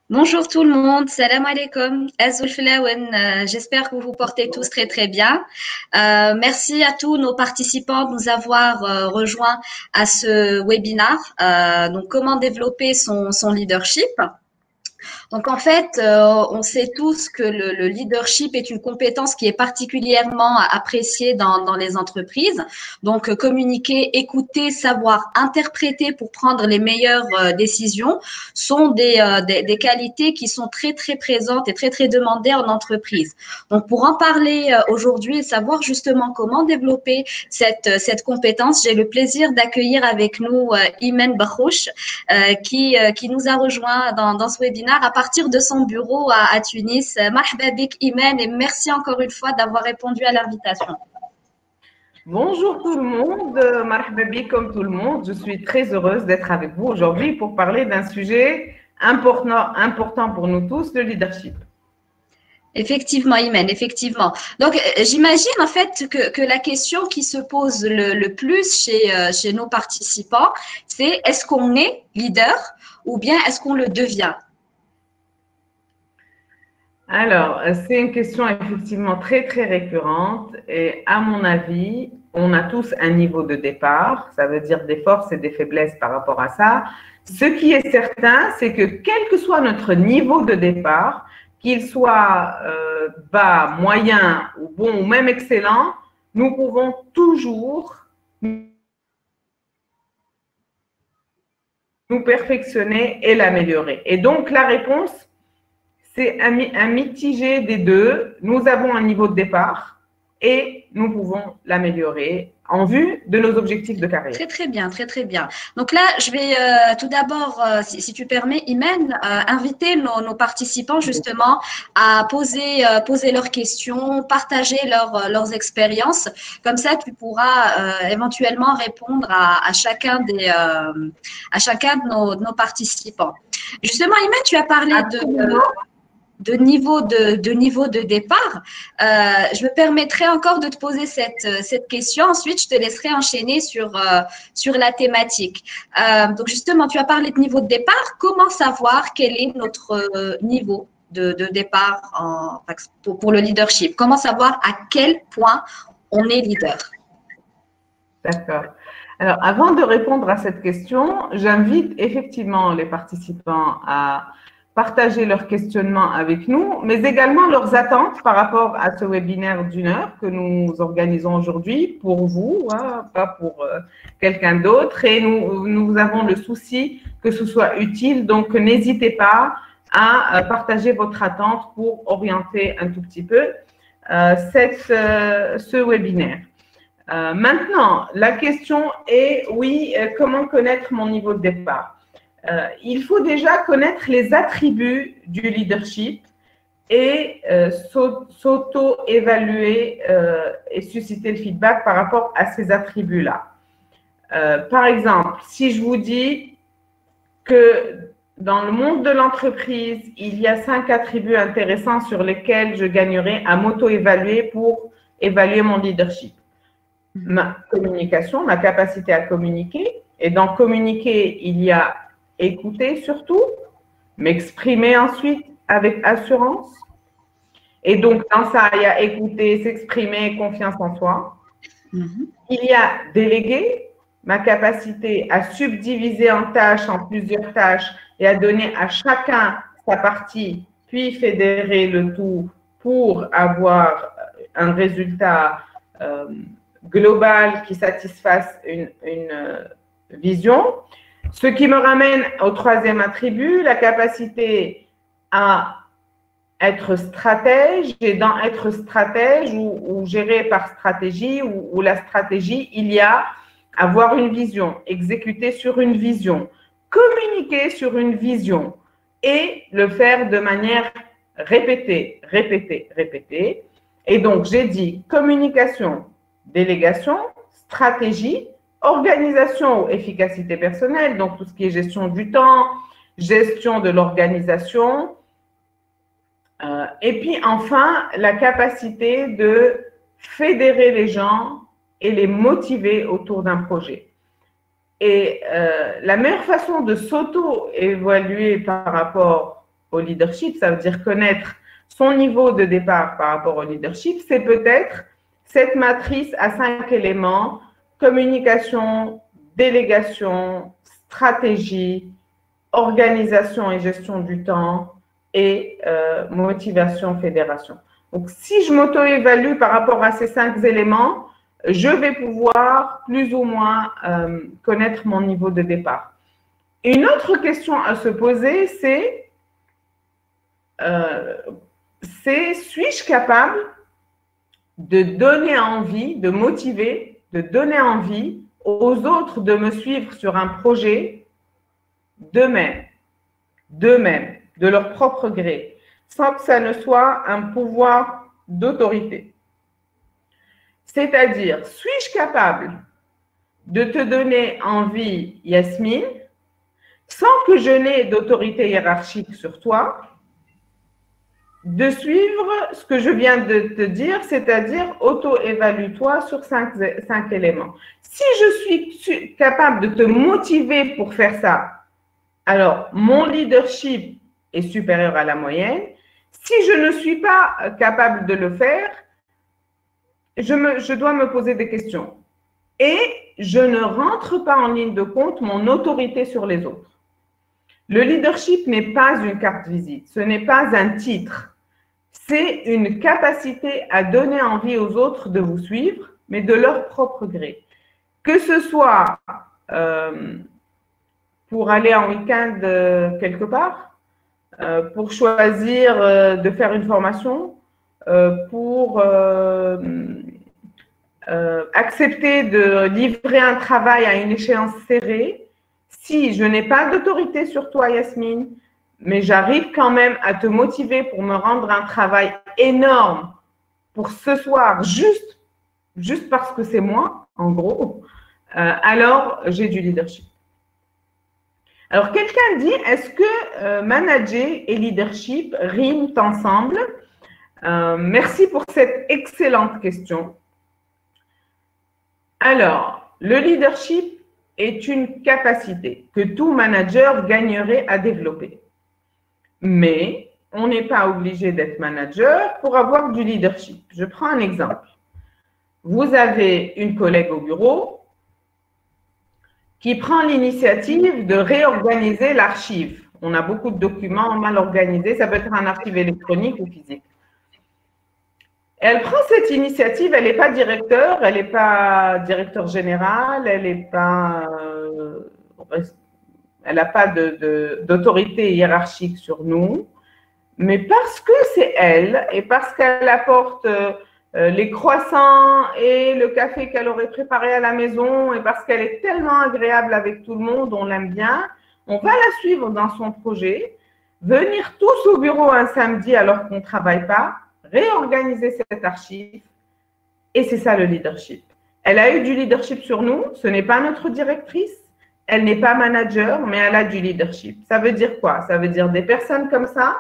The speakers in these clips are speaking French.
Bonjour tout le monde, salam alaikum, Azoul Filaouen. J'espère que vous vous portez tous très très bien. Merci à tous nos participants de nous avoir rejoints à ce webinaire. Donc, comment développer son leadership? Donc en fait, on sait tous que le leadership est une compétence qui est particulièrement appréciée dans les entreprises. Donc communiquer, écouter, savoir interpréter pour prendre les meilleures décisions sont des qualités qui sont très très présentes et très très demandées en entreprise. Donc pour en parler aujourd'hui et savoir justement comment développer cette compétence, j'ai le plaisir d'accueillir avec nous Imen Barouch, qui nous a rejoint dans ce webinaire à partir de son bureau à Tunis. Marhaba bik Imen et merci encore une fois d'avoir répondu à l'invitation. Bonjour tout le monde, marhaba bik comme tout le monde. Je suis très heureuse d'être avec vous aujourd'hui pour parler d'un sujet important pour nous tous, le leadership. Effectivement, Imen, effectivement. Donc, j'imagine en fait que la question qui se pose le plus chez nos participants, c'est est-ce qu'on est leader ou bien est-ce qu'on le devient? Alors, c'est une question effectivement très récurrente et à mon avis, on a tous un niveau de départ, ça veut dire des forces et des faiblesses par rapport à ça. Ce qui est certain, c'est que quel que soit notre niveau de départ, qu'il soit bas, moyen ou bon ou même excellent, nous pouvons toujours nous perfectionner et l'améliorer. Et donc, la réponse, c'est un mitigé des deux. Nous avons un niveau de départ et nous pouvons l'améliorer en vue de nos objectifs de carrière. Très, très bien, très, très bien. Donc là, je vais tout d'abord, si tu permets, Imen, inviter nos participants justement à poser leurs questions, partager leurs expériences. Comme ça, tu pourras éventuellement répondre à chacun de nos participants. Justement, Imen, tu as parlé de niveau de départ. Je me permettrai encore de te poser cette question. Ensuite, je te laisserai enchaîner sur la thématique. Donc, justement, tu as parlé de niveau de départ. Comment savoir quel est notre niveau de départ pour le leadership? Comment savoir à quel point on est leader? D'accord. Alors, avant de répondre à cette question, j'invite effectivement les participants à partager leurs questionnements avec nous, mais également leurs attentes par rapport à ce webinaire d'une heure que nous organisons aujourd'hui pour vous, hein, pas pour quelqu'un d'autre. Et nous avons le souci que ce soit utile, donc n'hésitez pas à partager votre attente pour orienter un tout petit peu ce webinaire. Maintenant, la question est, oui, comment connaître mon niveau de départ? Il faut déjà connaître les attributs du leadership et s'auto-évaluer et susciter le feedback par rapport à ces attributs-là. Par exemple, si je vous dis que dans le monde de l'entreprise, il y a 5 attributs intéressants sur lesquels je gagnerais à m'auto-évaluer pour évaluer mon leadership. Ma communication, ma capacité à communiquer. Et dans communiquer, il y a écouter surtout, m'exprimer ensuite avec assurance. Et donc, dans ça, il y a écouter, s'exprimer, confiance en soi. Il y a déléguer, ma capacité à subdiviser en tâches, en plusieurs tâches, et à donner à chacun sa partie, puis fédérer le tout pour avoir un résultat global qui satisfasse une vision. Ce qui me ramène au troisième attribut, la capacité à être stratège. Et dans être stratège ou gérer par stratégie ou la stratégie, il y a avoir une vision, exécuter sur une vision, communiquer sur une vision et le faire de manière répétée. Et donc, j'ai dit communication, délégation, stratégie, organisation ou efficacité personnelle, donc tout ce qui est gestion du temps, gestion de l'organisation. Et puis enfin, la capacité de fédérer les gens et les motiver autour d'un projet. Et la meilleure façon de s'auto-évaluer par rapport au leadership, ça veut dire connaître son niveau de départ par rapport au leadership, c'est peut-être cette matrice à 5 éléments: communication, délégation, stratégie, organisation et gestion du temps et motivation, fédération. Donc, si je m'auto-évalue par rapport à ces 5 éléments, je vais pouvoir plus ou moins connaître mon niveau de départ. Une autre question à se poser, c'est suis-je capable de donner envie, de motiver, de donner envie aux autres de me suivre sur un projet d'eux-mêmes, de leur propre gré, sans que ça ne soit un pouvoir d'autorité. C'est-à-dire, suis-je capable de te donner envie, Yasmine, sans que je n'ai d'autorité hiérarchique sur toi, de suivre ce que je viens de te dire, c'est-à-dire auto-évalue-toi sur 5 éléments. Si je suis capable de te motiver pour faire ça, alors mon leadership est supérieur à la moyenne. Si je ne suis pas capable de le faire, je dois me poser des questions. Et je ne rentre pas en ligne de compte mon autorité sur les autres. Le leadership n'est pas une carte visite, ce n'est pas un titre. C'est une capacité à donner envie aux autres de vous suivre, mais de leur propre gré. Que ce soit pour aller en week-end quelque part, pour choisir de faire une formation, pour accepter de livrer un travail à une échéance serrée. Si je n'ai pas d'autorité sur toi, Yasmine, mais j'arrive quand même à te motiver pour me rendre un travail énorme pour ce soir, juste parce que c'est moi, en gros, alors j'ai du leadership. Alors, quelqu'un dit, est-ce que manager et leadership riment ensemble? Merci pour cette excellente question. Alors, le leadership est une capacité que tout manager gagnerait à développer. Mais on n'est pas obligé d'être manager pour avoir du leadership. Je prends un exemple. Vous avez une collègue au bureau qui prend l'initiative de réorganiser l'archive. On a beaucoup de documents mal organisés, ça peut être un archive électronique ou physique. Elle prend cette initiative, elle n'est pas directeur, elle n'est pas directeur général, elle n'a pas d'autorité hiérarchique sur nous, mais parce que c'est elle et parce qu'elle apporte les croissants et le café qu'elle aurait préparé à la maison et parce qu'elle est tellement agréable avec tout le monde, on l'aime bien, on va la suivre dans son projet, venir tous au bureau un samedi alors qu'on ne travaille pas, réorganiser cette archive et c'est ça le leadership. Elle a eu du leadership sur nous, ce n'est pas notre directrice, elle n'est pas manager, mais elle a du leadership. Ça veut dire quoi? Ça veut dire des personnes comme ça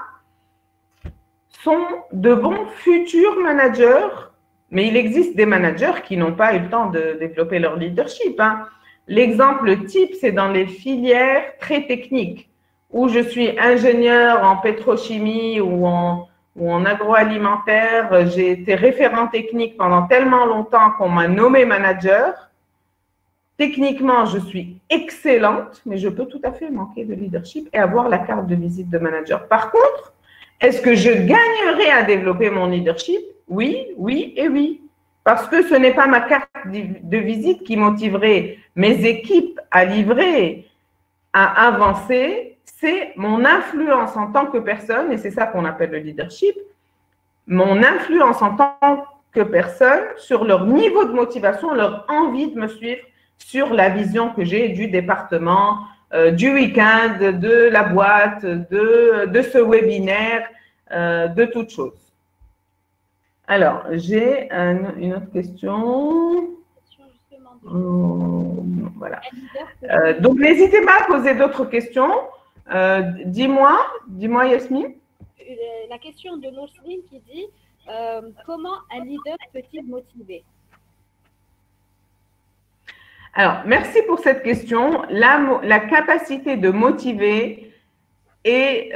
sont de bons futurs managers, mais il existe des managers qui n'ont pas eu le temps de développer leur leadership. L'exemple type, c'est dans les filières très techniques, où je suis ingénieur en pétrochimie ou en agroalimentaire. J'ai été référent technique pendant tellement longtemps qu'on m'a nommé manager. Techniquement, je suis excellente, mais je peux tout à fait manquer de leadership et avoir la carte de visite de manager. Par contre, est-ce que je gagnerais à développer mon leadership? Oui, oui et oui. Parce que ce n'est pas ma carte de visite qui motiverait mes équipes à livrer, à avancer, c'est mon influence en tant que personne, et c'est ça qu'on appelle le leadership, mon influence en tant que personne sur leur niveau de motivation, leur envie de me suivre sur la vision que j'ai du département, du week-end, de la boîte, de ce webinaire, de toute chose. Alors, j'ai une autre question. Voilà. Donc, n'hésitez pas à poser d'autres questions. Dis-moi Yasmine. La question de Nosrine qui dit comment un leader peut-il motiver? Alors, merci pour cette question. La capacité de motiver est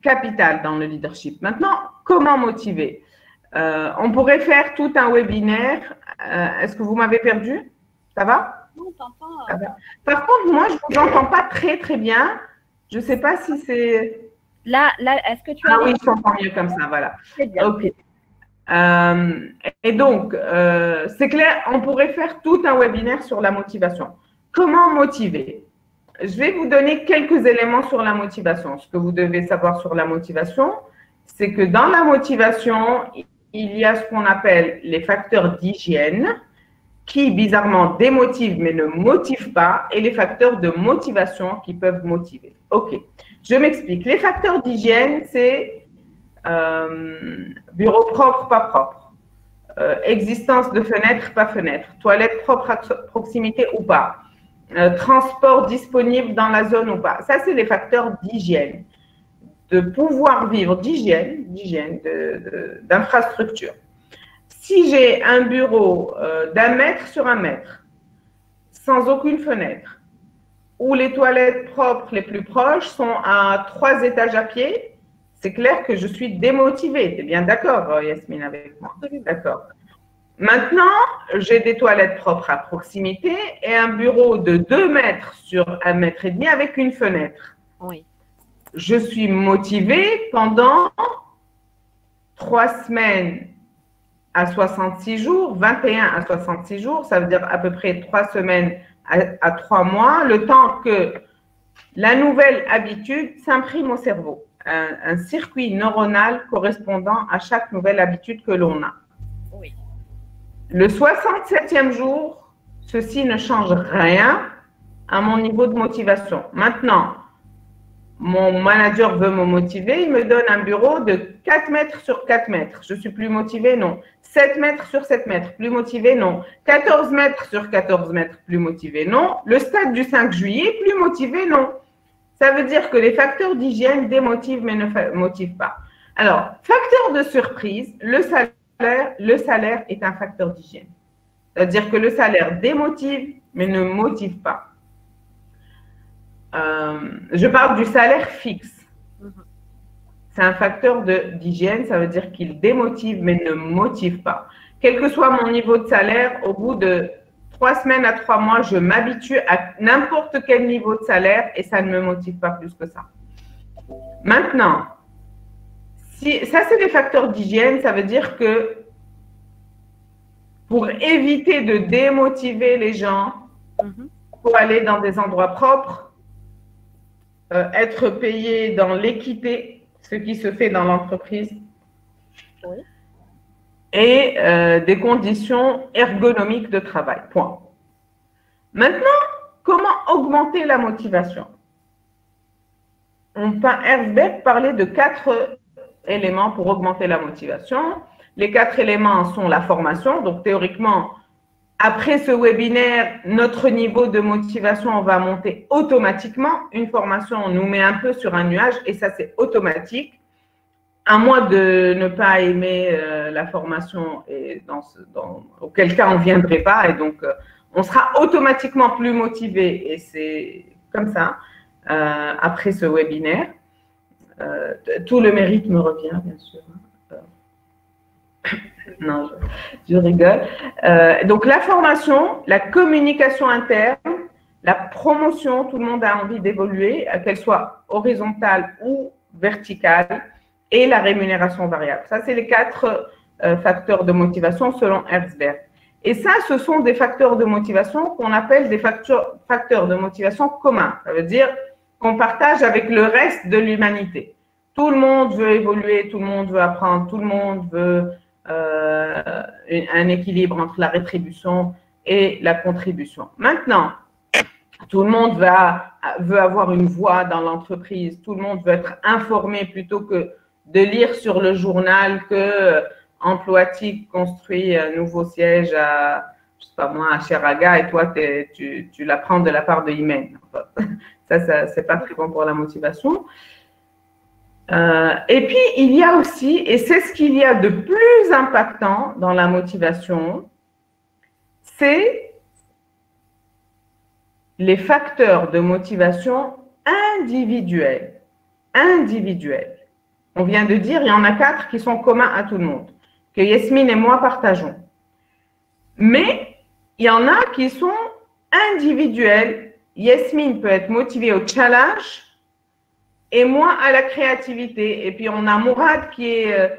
capital dans le leadership. Maintenant, comment motiver? On pourrait faire tout un webinaire. Est-ce que vous m'avez perdu? Ça va? Non, t'entends. Ça va. Par contre, moi, je ne vous entends pas très, très bien. Je ne sais pas si c'est… Là, est-ce que tu as… Ah oui, je t'entends mieux comme ça, voilà. C'est bien. OK. Et donc, c'est clair, on pourrait faire tout un webinaire sur la motivation. Comment motiver? Je vais vous donner quelques éléments sur la motivation. Ce que vous devez savoir sur la motivation, c'est que dans la motivation, il y a ce qu'on appelle les facteurs d'hygiène qui, bizarrement, démotivent mais ne motivent pas, et les facteurs de motivation qui peuvent motiver. OK, je m'explique. Les facteurs d'hygiène, c'est bureau propre, pas propre, existence de fenêtre, pas fenêtre, toilette propre à proximité ou pas, transport disponible dans la zone ou pas. Ça, c'est les facteurs d'hygiène, de pouvoir vivre, d'hygiène, d'infrastructure. Si j'ai un bureau d'1 mètre sur 1 mètre, sans aucune fenêtre, où les toilettes propres les plus proches sont à 3 étages à pied, c'est clair que je suis démotivée. Tu es bien d'accord, Yasmine, avec moi? D'accord. Maintenant, j'ai des toilettes propres à proximité et un bureau de 2 mètres sur 1 mètre et demi avec une fenêtre. Oui. Je suis motivée pendant 3 semaines à 66 jours, 21 à 66 jours, ça veut dire à peu près 3 semaines à 3 mois, le temps que la nouvelle habitude s'imprime au cerveau. Un circuit neuronal correspondant à chaque nouvelle habitude que l'on a. Oui. Le 67e jour, ceci ne change rien à mon niveau de motivation. Maintenant, mon manager veut me motiver, il me donne un bureau de 4 mètres sur 4 mètres. Je suis plus motivée, non. 7 mètres sur 7 mètres, plus motivée, non. 14 mètres sur 14 mètres, plus motivée, non. Le stade du 5 juillet, plus motivée, non. Ça veut dire que les facteurs d'hygiène démotivent mais ne motivent pas. Alors, facteur de surprise, le salaire est un facteur d'hygiène. C'est-à-dire que le salaire démotive mais ne motive pas. Je parle du salaire fixe. C'est un facteur d'hygiène, ça veut dire qu'il démotive mais ne motive pas. Quel que soit mon niveau de salaire, au bout de 3 semaines à 3 mois, je m'habitue à n'importe quel niveau de salaire et ça ne me motive pas plus que ça. Maintenant, ça c'est des facteurs d'hygiène, ça veut dire que pour éviter de démotiver les gens, pour aller dans des endroits propres, être payé dans l'équité, ce qui se fait dans l'entreprise, oui, et des conditions ergonomiques de travail. Point. Maintenant, comment augmenter la motivation? Herzberg parlait de 4 éléments pour augmenter la motivation. Les 4 éléments sont la formation. Donc, théoriquement, après ce webinaire, notre niveau de motivation va monter automatiquement. Une formation, on nous met un peu sur un nuage et ça, c'est automatique. À moins de ne pas aimer la formation, et auquel cas on ne viendrait pas. Et donc, on sera automatiquement plus motivé. Et c'est comme ça, après ce webinaire. Tout le mérite me revient, bien sûr. Non, je rigole. Donc, la formation, la communication interne, la promotion, tout le monde a envie d'évoluer, qu'elle soit horizontale ou verticale, et la rémunération variable. Ça, c'est les 4 facteurs de motivation selon Herzberg. Et ça, ce sont des facteurs de motivation qu'on appelle des facteurs de motivation communs. Ça veut dire qu'on partage avec le reste de l'humanité. Tout le monde veut évoluer, tout le monde veut apprendre, tout le monde veut un équilibre entre la rétribution et la contribution. Maintenant, tout le monde veut avoir une voix dans l'entreprise, tout le monde veut être informé plutôt que de lire sur le journal que Emploatic construit un nouveau siège à, je sais pas moi, à Cheraga et toi, tu l'apprends de la part de Imen. Ça c'est pas très bon pour la motivation. Et puis, il y a aussi, et c'est ce qu'il y a de plus impactant dans la motivation, c'est les facteurs de motivation individuels. individuelles. On vient de dire, il y en a 4 qui sont communs à tout le monde, que Yasmine et moi partageons. Mais il y en a qui sont individuelles. Yasmine peut être motivée au challenge et moi à la créativité. Et puis on a Mourad qui est,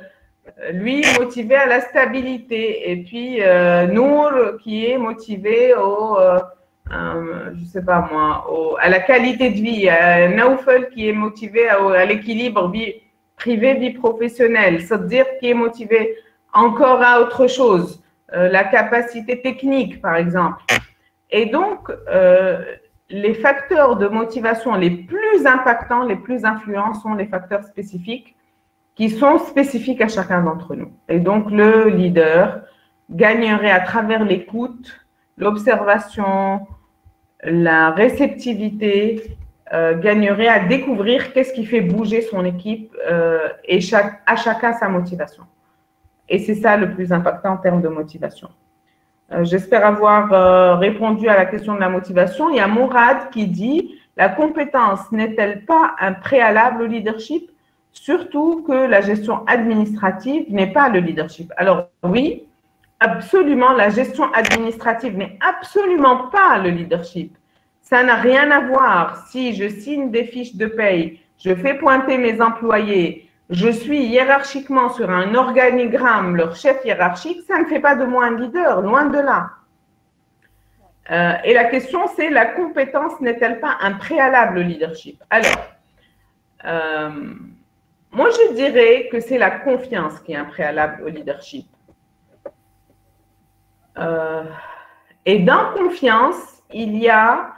lui, motivé à la stabilité. Et puis Nour qui est motivé au, je sais pas moi, à la qualité de vie. Naoufel qui est motivé à l'équilibre vie privée, vie professionnelle. C'est-à-dire qui est motivé encore à autre chose. La capacité technique, par exemple. Et donc, les facteurs de motivation les plus impactants, les plus influents sont les facteurs spécifiques qui sont spécifiques à chacun d'entre nous. Et donc, le leader gagnerait à travers l'écoute, l'observation, la réceptivité, gagnerait à découvrir qu'est-ce qui fait bouger son équipe et à chacun sa motivation. Et c'est ça le plus impactant en termes de motivation. J'espère avoir répondu à la question de la motivation. Il y a Mourad qui dit « La compétence n'est-elle pas un préalable au leadership ? Surtout que la gestion administrative n'est pas le leadership. » Alors oui, absolument, la gestion administrative n'est absolument pas le leadership. Ça n'a rien à voir. Si je signe des fiches de paye, je fais pointer mes employés, je suis hiérarchiquement sur un organigramme, leur chef hiérarchique, ça ne fait pas de moi un leader, loin de là. Et la question, c'est la compétence n'est-elle pas un préalable au leadership? Alors, moi, je dirais que c'est la confiance qui est un préalable au leadership. Et dans confiance, il y a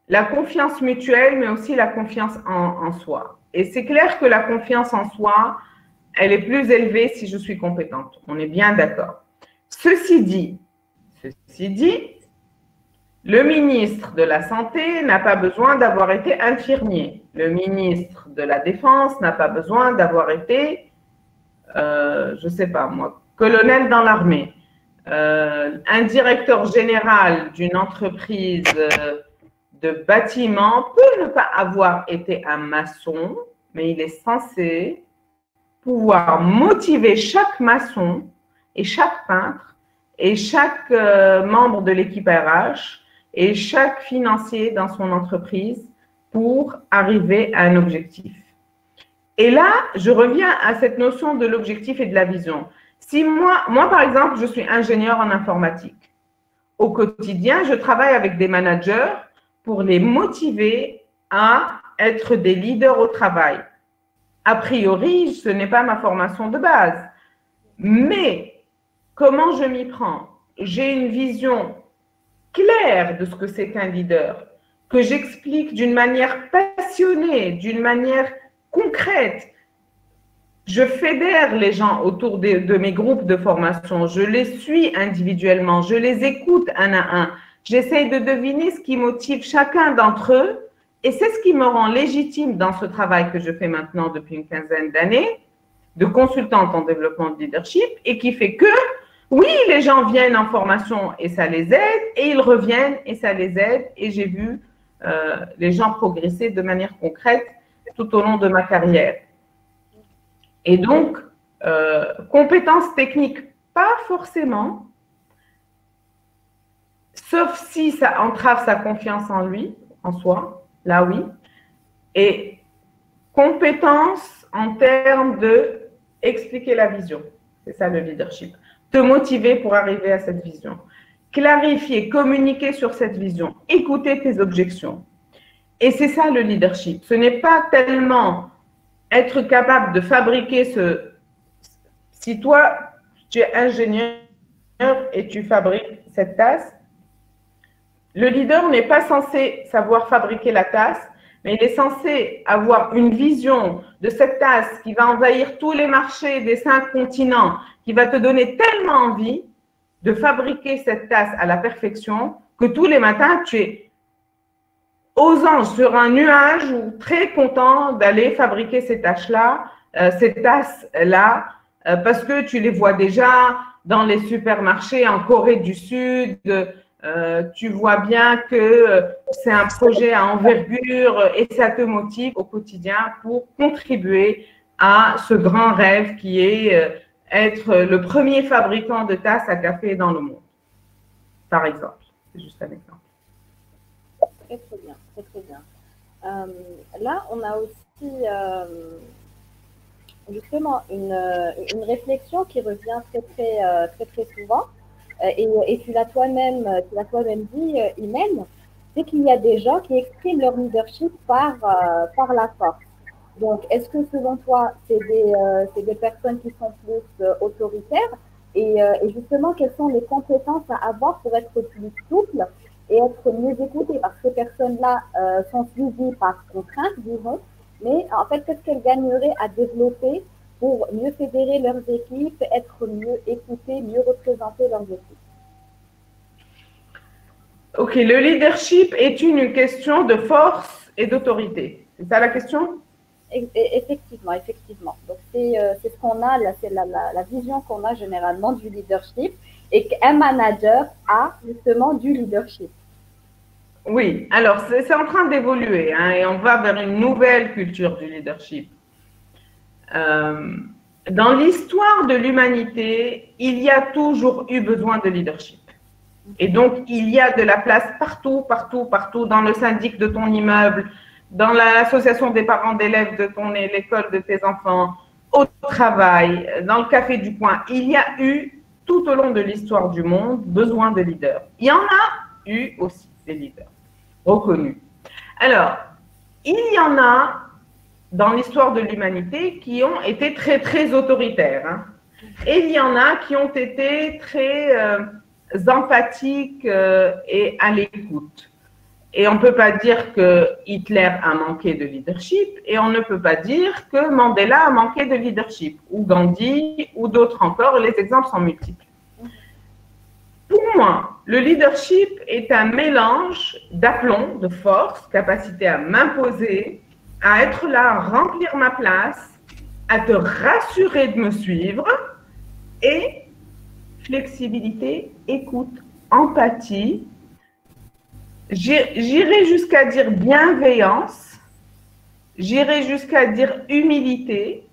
la confiance mutuelle, mais aussi la confiance en soi. Et c'est clair que la confiance en soi, elle est plus élevée si je suis compétente. On est bien d'accord. Ceci dit, le ministre de la Santé n'a pas besoin d'avoir été infirmier. Le ministre de la Défense n'a pas besoin d'avoir été, je ne sais pas moi, colonel dans l'armée. Un directeur général d'une entreprise de bâtiment peut ne pas avoir été un maçon, mais il est censé pouvoir motiver chaque maçon et chaque peintre et chaque membre de l'équipe RH et chaque financier dans son entreprise pour arriver à un objectif. Et là, je reviens à cette notion de l'objectif et de la vision. Si moi, par exemple, je suis ingénieur en informatique. Au quotidien, je travaille avec des managers pour les motiver à être des leaders au travail. A priori, ce n'est pas ma formation de base. Mais comment je m'y prends? J'ai une vision claire de ce que c'est qu'un leader, que j'explique d'une manière passionnée, d'une manière concrète. Je fédère les gens autour de mes groupes de formation. Je les suis individuellement. Je les écoute un à un. J'essaye de deviner ce qui motive chacun d'entre eux et c'est ce qui me rend légitime dans ce travail que je fais maintenant depuis une quinzaine d'années de consultante en développement de leadership et qui fait que, oui, les gens viennent en formation et ça les aide et ils reviennent et ça les aide et j'ai vu les gens progresser de manière concrète tout au long de ma carrière. Et donc, compétences techniques, pas forcément, sauf si ça entrave sa confiance en lui, en soi, là oui. Et compétences en termes de expliquer la vision, c'est ça le leadership. Te motiver pour arriver à cette vision. Clarifier, communiquer sur cette vision, écouter tes objections. Et c'est ça le leadership. Ce n'est pas tellement être capable de fabriquer ce… Si toi, tu es ingénieur et tu fabriques cette tasse, le leader n'est pas censé savoir fabriquer la tasse, mais il est censé avoir une vision de cette tasse qui va envahir tous les marchés des 5 continents, qui va te donner tellement envie de fabriquer cette tasse à la perfection que tous les matins, tu es aux anges sur un nuage ou très content d'aller fabriquer ces tasses-là, parce que tu les vois déjà dans les supermarchés en Corée du Sud, tu vois bien que c'est un projet à envergure et ça te motive au quotidien pour contribuer à ce grand rêve qui est être le premier fabricant de tasses à café dans le monde, par exemple. C'est juste un exemple. Très, très bien, très, très bien. Là, on a aussi justement une réflexion qui revient très, très, très, très souvent. Et tu l'as toi-même dit, Imen, c'est qu'il y a des gens qui expriment leur leadership par la force. Donc, est-ce que selon toi, c'est des personnes qui sont plus autoritaires et justement, quelles sont les compétences à avoir pour être plus souple et être mieux écoutées? Parce que ces personnes-là sont suivies par contrainte, disons, mais en fait, qu'est-ce qu'elles gagneraient à développer pour mieux fédérer leurs équipes, être mieux écoutées, mieux représenter leurs équipes? Ok, le leadership est une question de force et d'autorité. C'est ça la question? Effectivement, effectivement. Donc, c'est ce qu'on a, c'est la vision qu'on a généralement du leadership et qu'un manager a justement du leadership. Oui, alors c'est en train d'évoluer hein, et on va vers une nouvelle culture du leadership. Dans l'histoire de l'humanité, il y a toujours eu besoin de leadership. Et donc, il y a de la place partout, partout, partout, dans le syndic de ton immeuble, dans l'association des parents d'élèves de l'école de tes enfants, au travail, dans le café du coin. Il y a eu, tout au long de l'histoire du monde, besoin de leaders. Il y en a eu aussi des leaders reconnus. Alors, il y en a dans l'histoire de l'humanité qui ont été très, très autoritaires. Hein. Et il y en a qui ont été très empathiques et à l'écoute. Et on ne peut pas dire que Hitler a manqué de leadership et on ne peut pas dire que Mandela a manqué de leadership, ou Gandhi, ou d'autres encore. Les exemples sont multiples. Pour moi, le leadership est un mélange d'aplomb, de force, capacité à m'imposer, à être là, à remplir ma place, à te rassurer de me suivre, et flexibilité, écoute, empathie, j'irai jusqu'à dire bienveillance, j'irai jusqu'à dire humilité,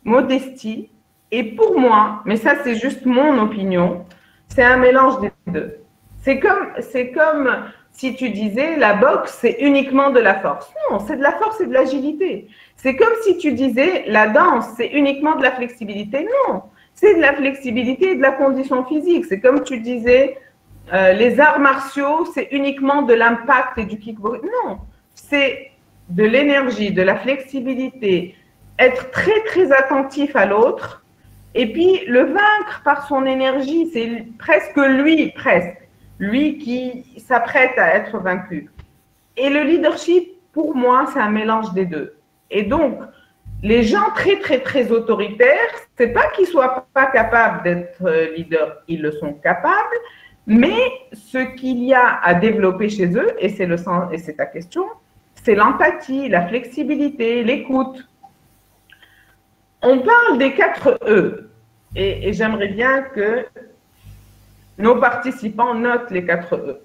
modestie, et pour moi, mais ça c'est juste mon opinion, c'est un mélange des deux. C'est comme si tu disais la boxe, c'est uniquement de la force. Non, c'est de la force et de l'agilité. C'est comme si tu disais la danse, c'est uniquement de la flexibilité. Non, c'est de la flexibilité et de la condition physique. C'est comme tu disais les arts martiaux, c'est uniquement de l'impact et du kickboxing. Non, c'est de l'énergie, de la flexibilité, être très, très attentif à l'autre. Et puis, le vaincre par son énergie, c'est presque lui qui s'apprête à être vaincu. Et le leadership, pour moi, c'est un mélange des deux. Et donc, les gens très, très, très autoritaires, c'est pas qu'ils soient pas capables d'être leaders, ils le sont capables, mais ce qu'il y a à développer chez eux, et c'est ta question, c'est l'empathie, la flexibilité, l'écoute. On parle des 4 E. Et j'aimerais bien que nos participants notent les 4 E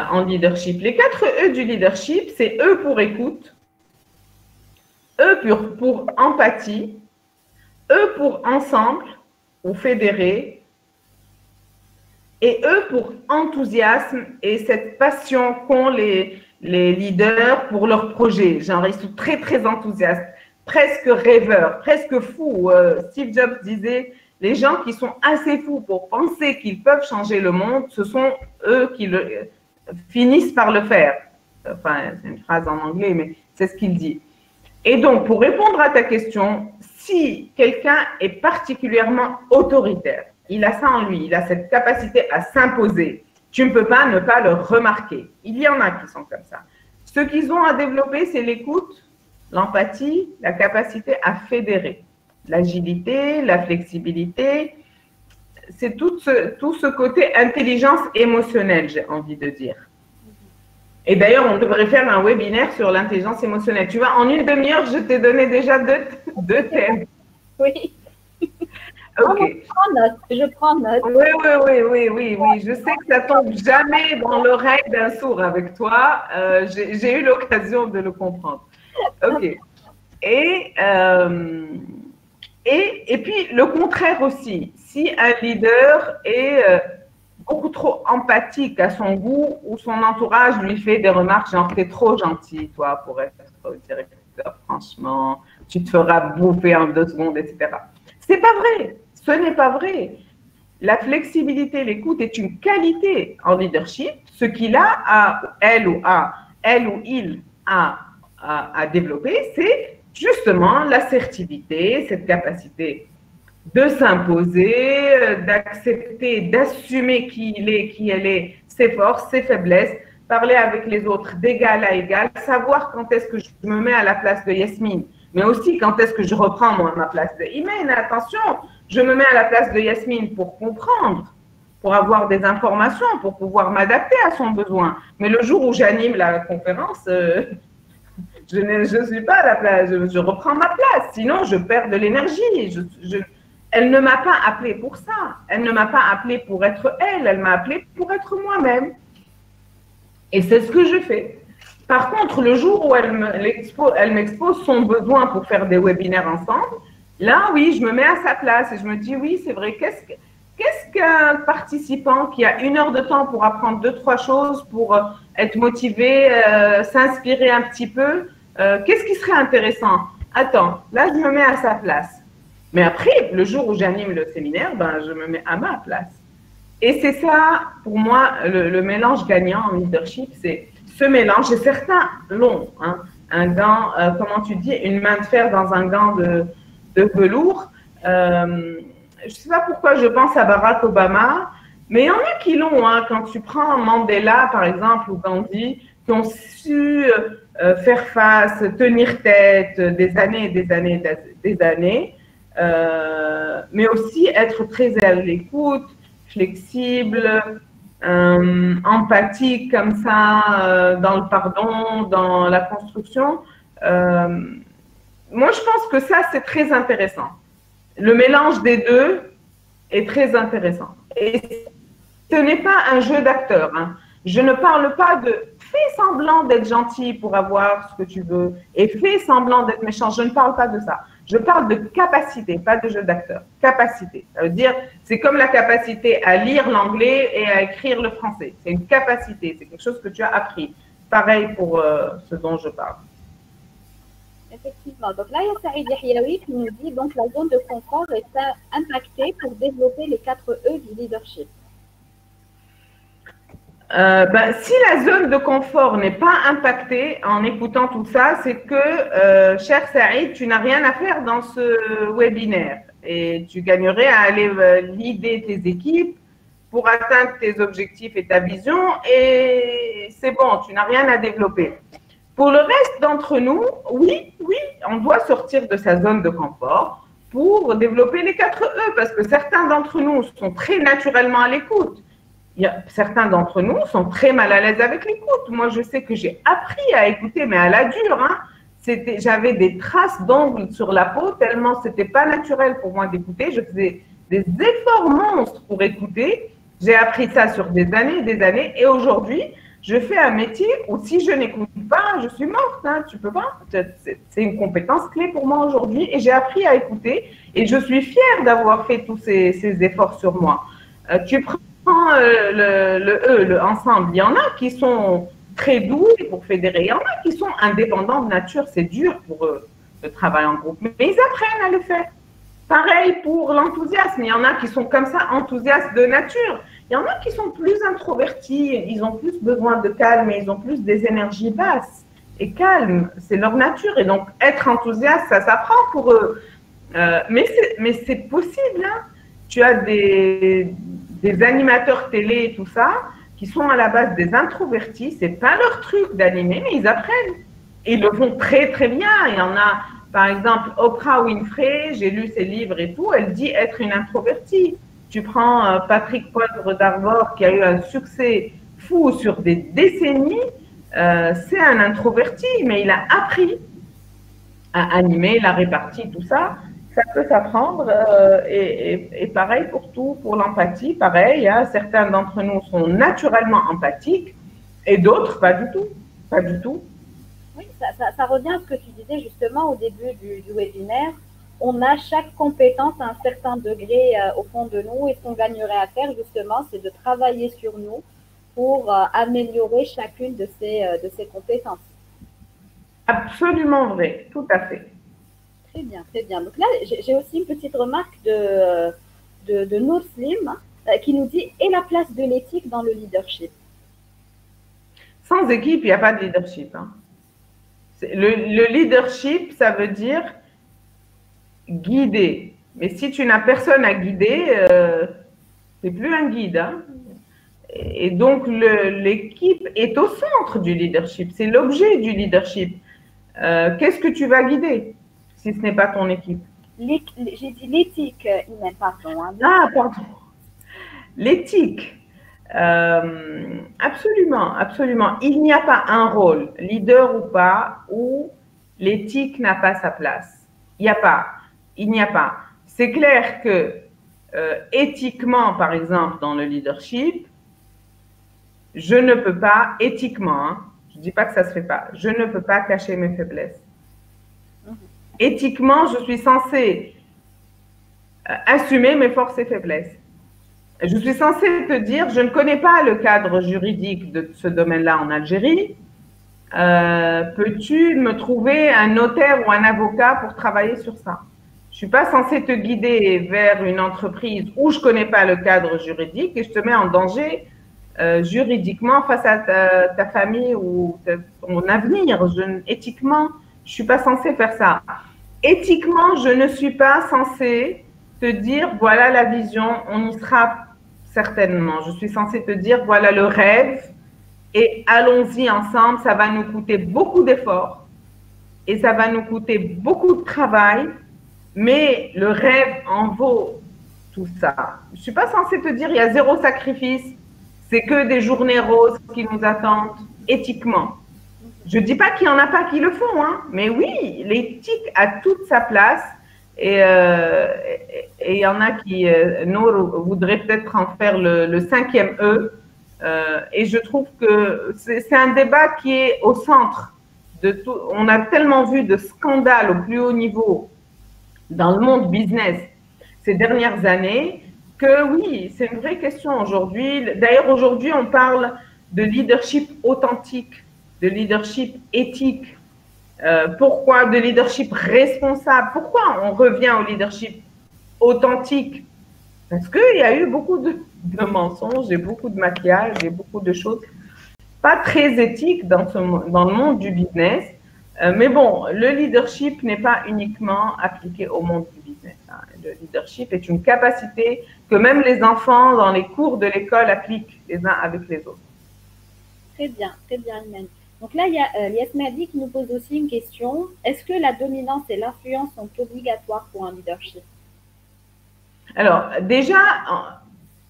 en leadership. Les 4 E du leadership, c'est E pour écoute, E pour empathie, E pour ensemble ou fédérer, et E pour enthousiasme et cette passion qu'ont les leaders pour leur projet. Genre, ils sont très, très enthousiastes. Presque rêveurs, presque fous. Steve Jobs disait, les gens qui sont assez fous pour penser qu'ils peuvent changer le monde, ce sont eux qui finissent par le faire. Enfin, c'est une phrase en anglais, mais c'est ce qu'il dit. Et donc, pour répondre à ta question, si quelqu'un est particulièrement autoritaire, il a ça en lui, il a cette capacité à s'imposer, tu ne peux pas ne pas le remarquer. Il y en a qui sont comme ça. Ce qu'ils ont à développer, c'est l'écoute, l'empathie, la capacité à fédérer, l'agilité, la flexibilité, c'est tout ce côté intelligence émotionnelle, j'ai envie de dire. Et d'ailleurs, on devrait faire un webinaire sur l'intelligence émotionnelle. Tu vois, en une demi-heure, je t'ai donné déjà deux thèmes. Oui. Ok. Je prends note. Oui. Je sais que ça tombe jamais dans l'oreille d'un sourd avec toi. J'ai eu l'occasion de le comprendre. Ok. Et, euh, et puis le contraire aussi. Si un leader est beaucoup trop empathique à son goût ou son entourage lui fait des remarques genre t'es trop gentil toi pour être directeur, franchement, tu te feras bouffer en 2 secondes, etc. C'est pas vrai. Ce n'est pas vrai. La flexibilité, l'écoute est une qualité en leadership. Ce qu'il a, elle ou il a développé, c'est justement l'assertivité, cette capacité de s'imposer, d'accepter, d'assumer qui il est, qui elle est, ses forces, ses faiblesses, parler avec les autres d'égal à égal, savoir quand est-ce que je me mets à la place de Yasmine, mais aussi quand est-ce que je reprends moi ma place de Imen. Attention, je me mets à la place de Yasmine pour comprendre, pour avoir des informations, pour pouvoir m'adapter à son besoin. Mais le jour où j'anime la conférence, je ne suis pas à la place, je reprends ma place, sinon je perds de l'énergie. Elle ne m'a pas appelée pour ça. Elle ne m'a pas appelée pour être elle m'a appelée pour être moi-même. Et c'est ce que je fais. Par contre, le jour où elle m'expose son besoin pour faire des webinaires ensemble, là, oui, je me mets à sa place et je me dis, oui, c'est vrai, qu'est-ce qu'un participant qui a 1 heure de temps pour apprendre 2-3 choses, pour être motivé, s'inspirer un petit peu, qu'est-ce qui serait intéressant? Attends, là, je me mets à sa place. Mais après, le jour où j'anime le séminaire, ben, je me mets à ma place. Et c'est ça, pour moi, le mélange gagnant en leadership, c'est ce mélange. Et certains l'ont, hein, un gant, comment tu dis, une main de fer dans un gant de velours. Je ne sais pas pourquoi je pense à Barack Obama, mais il y en a qui l'ont. Hein, quand tu prends Mandela, par exemple, ou Gandhi, qui ont su faire face, tenir tête des années et des années, mais aussi être très à l'écoute, flexible, empathique comme ça, dans le pardon, dans la construction. Moi, je pense que ça, c'est très intéressant. Le mélange des deux est très intéressant. Et ce n'est pas un jeu d'acteur. Hein. Je ne parle pas de fais semblant d'être gentil pour avoir ce que tu veux et fais semblant d'être méchant. Je ne parle pas de ça. Je parle de capacité, pas de jeu d'acteur. Capacité. Ça veut dire, c'est comme la capacité à lire l'anglais et à écrire le français. C'est une capacité, c'est quelque chose que tu as appris. Pareil pour ce dont je parle. Effectivement. Donc là, il y a Saïd Yahyaoui qui nous dit donc la zone de confort est impactée pour développer les 4 E du leadership. Si la zone de confort n'est pas impactée en écoutant tout ça, c'est que, cher Saïd, tu n'as rien à faire dans ce webinaire et tu gagnerais à aller leader tes équipes pour atteindre tes objectifs et ta vision et c'est bon, tu n'as rien à développer. Pour le reste d'entre nous, oui, on doit sortir de sa zone de confort pour développer les 4 E parce que certains d'entre nous sont très naturellement à l'écoute. Certains d'entre nous sont très mal à l'aise avec l'écoute. Moi, je sais que j'ai appris à écouter, mais à la dure. Hein. J'avais des traces d'ongles sur la peau tellement c'était pas naturel pour moi d'écouter. Je faisais des efforts monstres pour écouter. J'ai appris ça sur des années. Et aujourd'hui, je fais un métier où si je n'écoute pas, je suis morte. Hein. Tu peux pas. C'est une compétence clé pour moi aujourd'hui. Et j'ai appris à écouter. Et je suis fière d'avoir fait tous ces efforts sur moi. Tu prends le ensemble, il y en a qui sont très doués pour fédérer, il y en a qui sont indépendants de nature, c'est dur pour eux de travailler en groupe, mais ils apprennent à le faire. Pareil pour l'enthousiasme, il y en a qui sont comme ça, enthousiastes de nature, il y en a qui sont plus introvertis, ils ont plus besoin de calme et ils ont plus des énergies basses et calmes, c'est leur nature et donc être enthousiaste, ça s'apprend pour eux. Mais c'est possible, hein. Tu as des animateurs télé et tout ça, qui sont à la base des introvertis, c'est pas leur truc d'animer, mais ils apprennent. Et ils le font très, très bien. Il y en a, par exemple, Oprah Winfrey, j'ai lu ses livres et tout, elle dit être une introvertie. Tu prends Patrick Poivre d'Arvor, qui a eu un succès fou sur des décennies, c'est un introverti, mais il a appris à animer la répartie, tout ça. Ça peut s'apprendre et pareil pour tout, pour l'empathie, pareil. Hein, certains d'entre nous sont naturellement empathiques et d'autres pas du tout, pas du tout. Oui, ça revient à ce que tu disais justement au début du webinaire. On a chaque compétence à un certain degré au fond de nous et ce qu'on gagnerait à faire justement, c'est de travailler sur nous pour améliorer chacune de ces compétences. Absolument vrai, tout à fait. Très bien, très bien. Donc là, j'ai aussi une petite remarque de Nour-Slim qui nous dit « Et la place de l'éthique dans le leadership ?» Sans équipe, il n'y a pas de leadership. Hein. Le leadership, ça veut dire guider. Mais si tu n'as personne à guider, tu n'es plus un guide. Hein. Et donc, l'équipe est au centre du leadership. C'est l'objet du leadership. Qu'est-ce que tu vas guider si ce n'est pas ton équipe? J'ai dit l'éthique, Imen, pardon. Hein. Ah, pardon. L'éthique. Absolument, absolument. Il n'y a pas un rôle, leader ou pas, où l'éthique n'a pas sa place. Il n'y a pas. Il n'y a pas. C'est clair que éthiquement, par exemple, dans le leadership, je ne peux pas, éthiquement, hein, je ne dis pas que ça ne se fait pas, je ne peux pas cacher mes faiblesses. Éthiquement, je suis censée assumer mes forces et faiblesses. Je suis censée te dire, je ne connais pas le cadre juridique de ce domaine-là en Algérie. Peux-tu me trouver un notaire ou un avocat pour travailler sur ça? Je ne suis pas censée te guider vers une entreprise où je ne connais pas le cadre juridique et je te mets en danger juridiquement face à ta famille ou ton avenir. Éthiquement, je ne suis pas censée faire ça. Éthiquement, je ne suis pas censée te dire, voilà la vision, on y sera certainement. Je suis censée te dire, voilà le rêve et allons-y ensemble. Ça va nous coûter beaucoup d'efforts et ça va nous coûter beaucoup de travail, mais le rêve en vaut tout ça. Je ne suis pas censée te dire, il y a zéro sacrifice, c'est que des journées roses qui nous attendent éthiquement. Je ne dis pas qu'il n'y en a pas qui le font, hein, mais oui, l'éthique a toute sa place et il y en a qui, Nour, voudraient peut-être en faire le cinquième E. Et je trouve que c'est un débat qui est au centre de tout. On a tellement vu de scandales au plus haut niveau dans le monde business ces dernières années que oui, c'est une vraie question aujourd'hui. D'ailleurs, aujourd'hui, on parle de leadership authentique, de leadership éthique. Pourquoi de leadership responsable? Pourquoi on revient au leadership authentique? Parce qu'il y a eu beaucoup de mensonges et beaucoup de maquillage et beaucoup de choses pas très éthiques dans le monde du business. Mais bon, le leadership n'est pas uniquement appliqué au monde du business. Hein. Le leadership est une capacité que même les enfants dans les cours de l'école appliquent les uns avec les autres. Très bien, Imen. Donc là, il y a Yasmadi qui nous pose aussi une question. Est-ce que la dominance et l'influence sont obligatoires pour un leadership? Alors, déjà,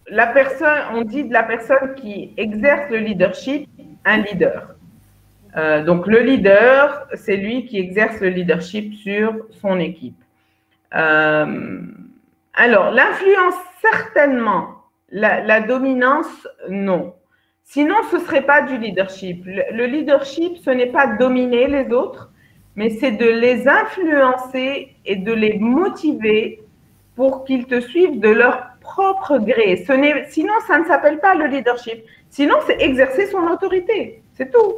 la personne, on dit de la personne qui exerce le leadership, un leader. Donc, le leader, c'est lui qui exerce le leadership sur son équipe. Alors, l'influence, certainement. La dominance, non. Sinon, ce ne serait pas du leadership. Le leadership, ce n'est pas dominer les autres, mais c'est de les influencer et de les motiver pour qu'ils te suivent de leur propre gré. Sinon, ça ne s'appelle pas le leadership. Sinon, c'est exercer son autorité. C'est tout.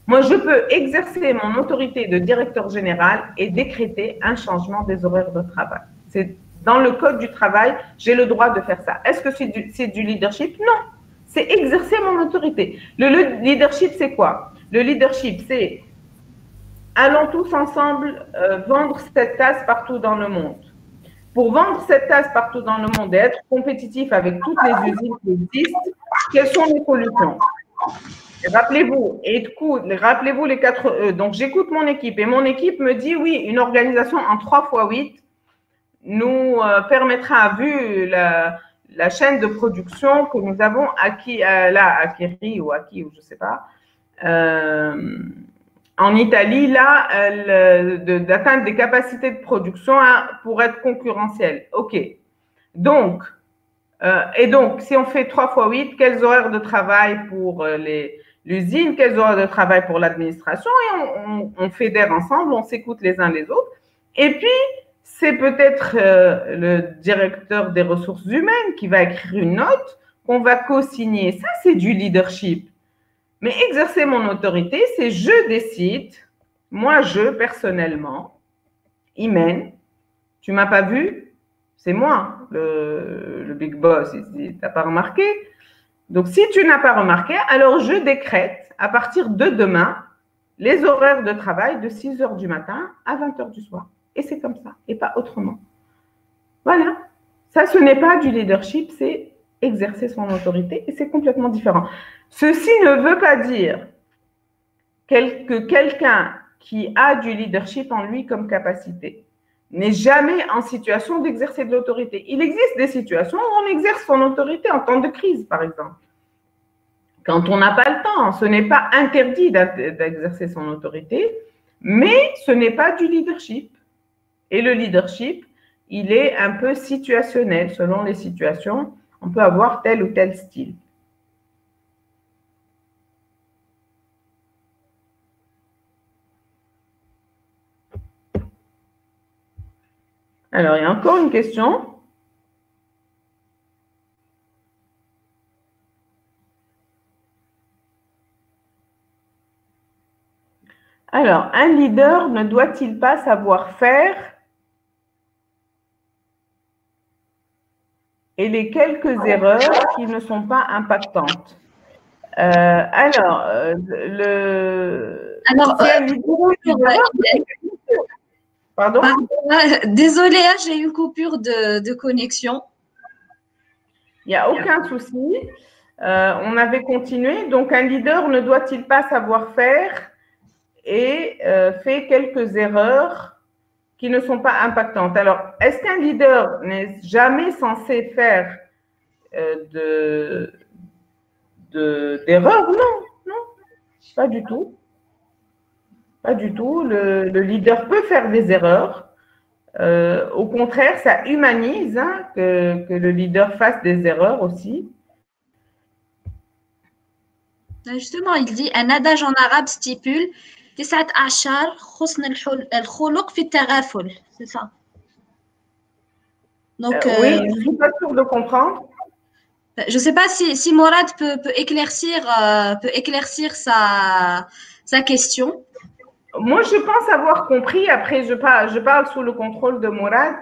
Moi, je peux exercer mon autorité de directeur général et décréter un changement des horaires de travail. C'est dans le code du travail, j'ai le droit de faire ça. Est-ce que c'est du leadership? Non. C'est exercer mon autorité. Le leadership, c'est quoi? Le leadership, c'est allons tous ensemble vendre cette tasse partout dans le monde. Pour vendre cette tasse partout dans le monde et être compétitif avec toutes les usines qui existent, quelles sont les solutions? Rappelez-vous les 4 E. Donc, j'écoute mon équipe et mon équipe me dit oui, une organisation en 3x8 nous permettra, vu la chaîne de production que nous avons acquérie ou acquis, ou je ne sais pas, en Italie, là, d'atteindre des capacités de production pour être concurrentiel. OK. Donc, si on fait 3 fois 8, quels horaires de travail pour l'usine, quels horaires de travail pour l'administration, et on fédère ensemble, on s'écoute les uns les autres. Et puis, c'est peut-être le directeur des ressources humaines qui va écrire une note qu'on va co-signer. Ça, c'est du leadership. Mais exercer mon autorité, c'est je décide, moi, personnellement, Imen, tu m'as pas vu, c'est moi, le big boss ici, tu n'as pas remarqué. Donc, si tu n'as pas remarqué, alors je décrète à partir de demain les horaires de travail de 6 heures du matin à 20 heures du soir. Et c'est comme ça, et pas autrement. Voilà. Ça, ce n'est pas du leadership, c'est exercer son autorité, et c'est complètement différent. Ceci ne veut pas dire que quelqu'un qui a du leadership en lui comme capacité n'est jamais en situation d'exercer de l'autorité. Il existe des situations où on exerce son autorité en temps de crise, par exemple. Quand on n'a pas le temps, ce n'est pas interdit d'exercer son autorité, mais ce n'est pas du leadership. Et le leadership, il est un peu situationnel. Selon les situations, on peut avoir tel ou tel style. Alors, il y a encore une question. Alors, un leader ne doit-il pas savoir faire et les quelques erreurs qui ne sont pas impactantes? Pardon? Désolée, j'ai eu une coupure de connexion. Il n'y a aucun souci. On avait continué. Donc, un leader ne doit-il pas savoir faire et fait quelques erreurs qui ne sont pas impactantes? Alors, est-ce qu'un leader n'est jamais censé faire d'erreurs? Non, pas du tout. Pas du tout. Le leader peut faire des erreurs. Au contraire, ça humanise que le leader fasse des erreurs aussi. Justement, il dit, un adage en arabe stipule 19 حسن الخلق في التغافل. C'est ça. Donc, oui, je ne suis pas sûre de comprendre. Je ne sais pas si Morad peut éclaircir sa question. Moi, je pense avoir compris. Après, je parle sous le contrôle de Morad.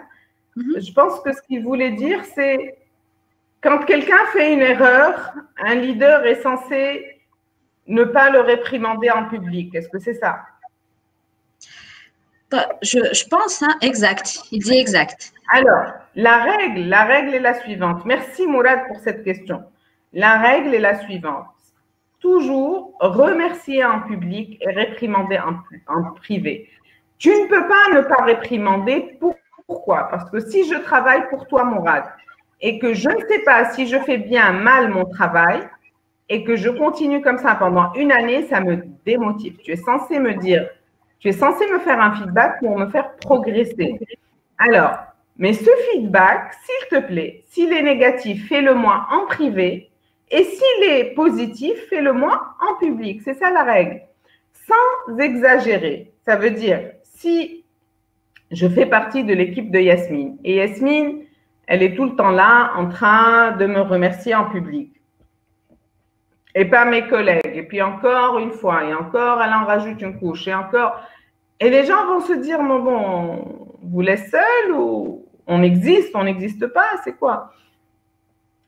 Je pense que ce qu'il voulait dire, c'est quand quelqu'un fait une erreur, un leader est censé ne pas le réprimander en public. Est-ce que c'est ça? Je pense, exact. Il dit exact. Alors, la règle est la suivante. Merci Mourad pour cette question. La règle est la suivante. Toujours remercier en public et réprimander en privé. Tu ne peux pas ne pas réprimander. Pourquoi? Parce que si je travaille pour toi, Mourad, et que je ne sais pas si je fais bien, mal mon travail, et que je continue comme ça pendant une année, ça me démotive. Tu es censé me dire, tu es censé me faire un feedback pour me faire progresser. Alors, mais ce feedback, s'il te plaît, s'il est négatif, fais-le-moi en privé. Et s'il est positif, fais-le-moi en public. C'est ça la règle. Sans exagérer. Ça veut dire, si je fais partie de l'équipe de Yasmine, et Yasmine, elle est tout le temps là en train de me remercier en public. Et pas mes collègues. Et puis encore une fois, et encore, elle en rajoute une couche, et encore. Et les gens vont se dire, bon, on vous laisse seul ou on n'existe pas, c'est quoi?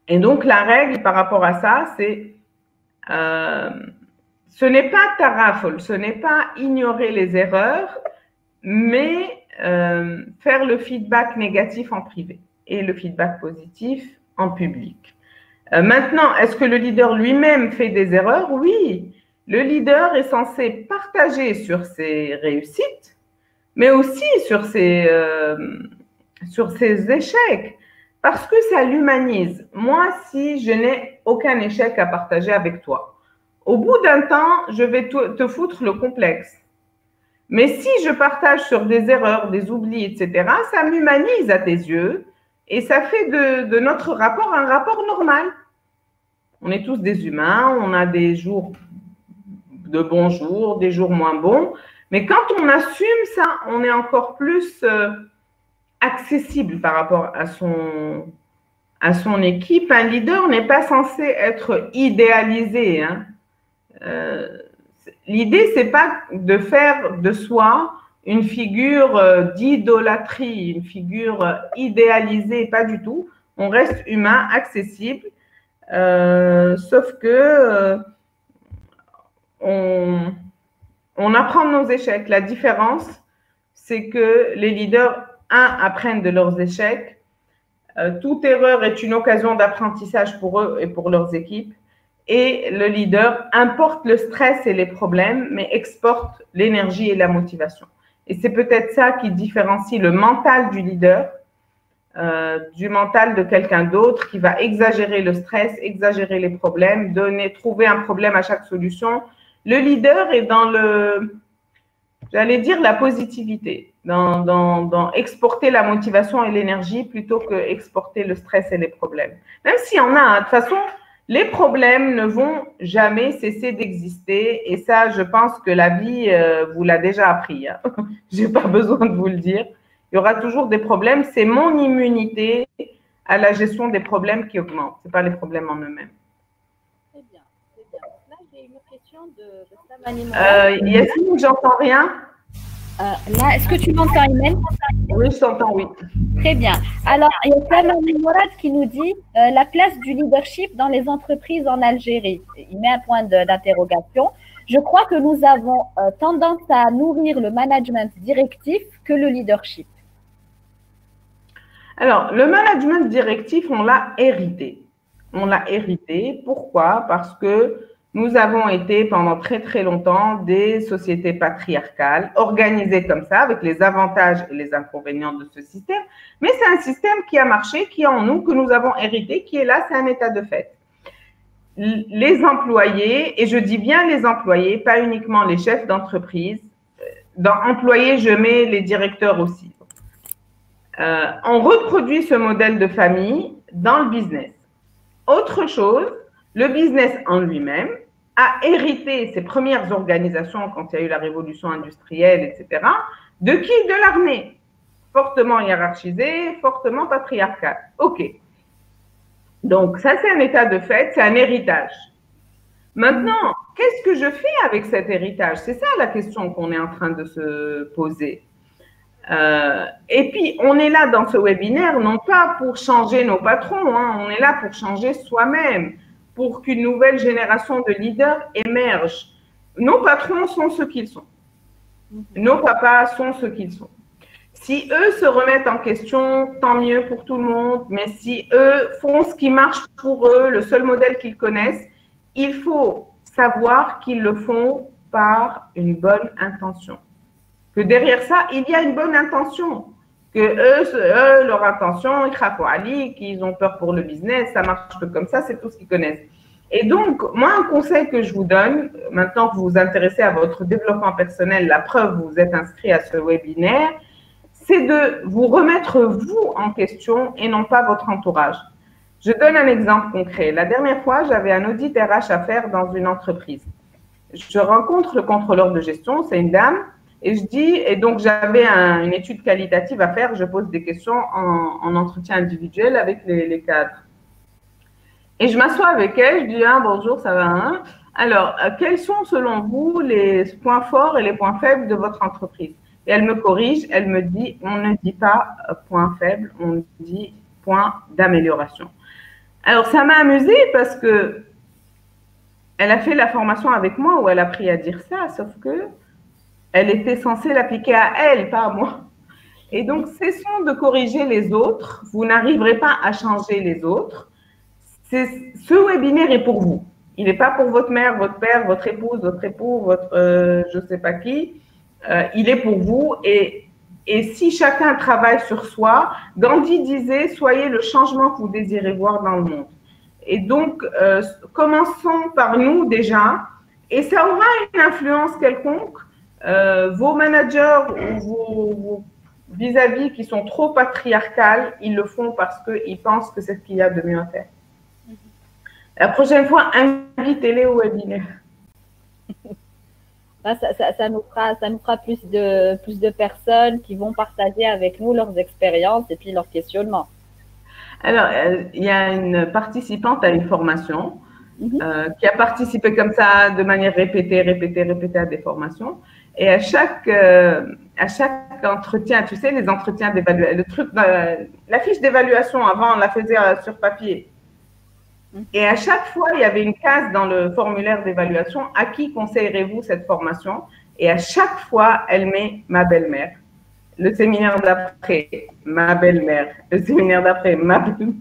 Et donc, la règle par rapport à ça, c'est ce n'est pas taraful, ce n'est pas ignorer les erreurs, mais faire le feedback négatif en privé et le feedback positif en public. Maintenant, est-ce que le leader lui-même fait des erreurs? Oui, le leader est censé partager sur ses réussites, mais aussi sur ses échecs, parce que ça l'humanise. Moi, si je n'ai aucun échec à partager avec toi, au bout d'un temps, je vais te foutre le complexe. Mais si je partage sur des erreurs, des oublis, etc., ça m'humanise à tes yeux et ça fait de notre rapport un rapport normal. On est tous des humains, on a des jours de bons jours, des jours moins bons. Mais quand on assume ça, on est encore plus accessible par rapport à son équipe. Un leader n'est pas censé être idéalisé. Hein. L'idée, c'est pas de faire de soi une figure d'idolâtrie, une figure idéalisée, pas du tout. On reste humain, accessible, sauf que on apprend de nos échecs. La différence, c'est que les leaders, apprennent de leurs échecs. Toute erreur est une occasion d'apprentissage pour eux et pour leurs équipes. Et le leader importe le stress et les problèmes, mais exporte l'énergie et la motivation. Et c'est peut-être ça qui différencie le mental du leader du mental de quelqu'un d'autre qui va exagérer le stress, exagérer les problèmes, trouver un problème à chaque solution. Le leader est dans j'allais dire la positivité, dans exporter la motivation et l'énergie plutôt que exporter le stress et les problèmes. Même s'il y en a, hein, de toute façon, les problèmes ne vont jamais cesser d'exister et ça, je pense que la vie vous l'a déjà appris. Hein. Je n'ai pas besoin de vous le dire. Il y aura toujours des problèmes. C'est mon immunité à la gestion des problèmes qui augmente. Ce n'est pas les problèmes en eux-mêmes. Très bien, très bien. Là, j'ai une question de Samani Mourad. Yasmine, j'entends rien. Là, est-ce que tu m'entends, Imen? Oui, je t'entends, oui. Très bien. Alors, il y a Samani Mourad qui nous dit la place du leadership dans les entreprises en Algérie. Il met un point d'interrogation. Je crois que nous avons tendance à nourrir le management directif que le leadership. Alors, le management directif, on l'a hérité. On l'a hérité. Pourquoi? Parce que nous avons été pendant très, très longtemps des sociétés patriarcales, organisées comme ça, avec les avantages et les inconvénients de ce système. Mais c'est un système qui a marché, qui est en nous, que nous avons hérité, qui est là, c'est un état de fait. Les employés, et je dis bien les employés, pas uniquement les chefs d'entreprise. Dans employés, je mets les directeurs aussi. On reproduit ce modèle de famille dans le business. Autre chose, le business en lui-même a hérité ses premières organisations quand il y a eu la révolution industrielle, etc. De qui? De l'armée. Fortement hiérarchisé, fortement patriarcal. OK. Donc, ça, c'est un état de fait, c'est un héritage. Maintenant, qu'est-ce que je fais avec cet héritage? C'est ça la question qu'on est en train de se poser. Et puis, on est là dans ce webinaire, non pas pour changer nos patrons, hein, on est là pour changer soi-même, pour qu'une nouvelle génération de leaders émerge. Nos patrons sont ce qu'ils sont. Nos papas sont ce qu'ils sont. Si eux se remettent en question, tant mieux pour tout le monde, mais si eux font ce qui marche pour eux, le seul modèle qu'ils connaissent, il faut savoir qu'ils le font par une bonne intention. Que derrière ça, il y a une bonne intention. Que eux leur intention, ils crapent Ali, qu'ils ont peur pour le business, ça marche comme ça, c'est tout ce qu'ils connaissent. Et donc, moi, un conseil que je vous donne, maintenant que vous vous intéressez à votre développement personnel, la preuve, vous êtes inscrit à ce webinaire, c'est de vous remettre vous en question et non pas votre entourage. Je donne un exemple concret. La dernière fois, j'avais un audit RH à faire dans une entreprise. Je rencontre le contrôleur de gestion, c'est une dame, et je dis, et donc j'avais une étude qualitative à faire, je pose des questions en entretien individuel avec les cadres. Et je m'assois avec elle, je dis, bonjour, ça va, hein? Alors, quels sont selon vous les points forts et les points faibles de votre entreprise? Et elle me corrige, elle me dit, on ne dit pas point faible, on dit point d'amélioration. Alors, ça m'a amusée parce que elle a fait la formation avec moi où elle a appris à dire ça, sauf que elle était censée l'appliquer à elle, pas à moi. Et donc, cessons de corriger les autres. Vous n'arriverez pas à changer les autres. Ce webinaire est pour vous. Il n'est pas pour votre mère, votre père, votre épouse, votre époux, votre je ne sais pas qui. Il est pour vous. Et si chacun travaille sur soi, Gandhi disait, soyez le changement que vous désirez voir dans le monde. Et donc, commençons par nous déjà. Et ça aura une influence quelconque vos managers ou vos vis-à-vis qui sont trop patriarcales, ils le font parce qu'ils pensent que c'est ce qu'il y a de mieux à faire. La prochaine fois, invitez-les au webinaire. Ça nous fera plus de personnes qui vont partager avec nous leurs expériences et puis leurs questionnements. Alors, il y a une participante à une formation qui a participé comme ça de manière répétée à des formations. Et à chaque entretien, tu sais, les entretiens d'évaluation, le truc, la fiche d'évaluation avant, on la faisait sur papier. Et à chaque fois, il y avait une case dans le formulaire d'évaluation, à qui conseillerez-vous cette formation? Et à chaque fois, elle met ma belle-mère. Le séminaire d'après, ma belle-mère. Le séminaire d'après, ma belle-mère.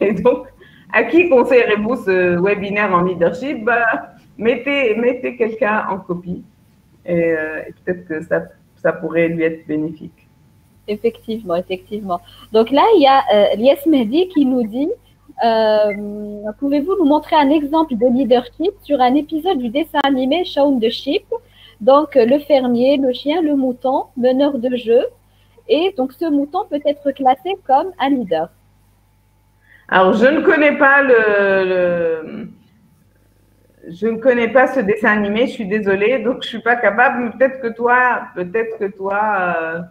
Et donc, à qui conseillerez-vous ce webinaire en leadership? Mettez quelqu'un en copie. Et peut-être que ça pourrait lui être bénéfique. Effectivement, effectivement. Donc là, il y a Lies Mehdi qui nous dit pouvez-vous nous montrer un exemple de leadership sur un épisode du dessin animé Shaun the Sheep? Donc, le fermier, le chien, le mouton, meneur de jeu. Et donc, ce mouton peut être classé comme un leader. Alors, je ne connais pas je ne connais pas ce dessin animé, je suis désolée, donc je ne suis pas capable, mais peut-être que toi,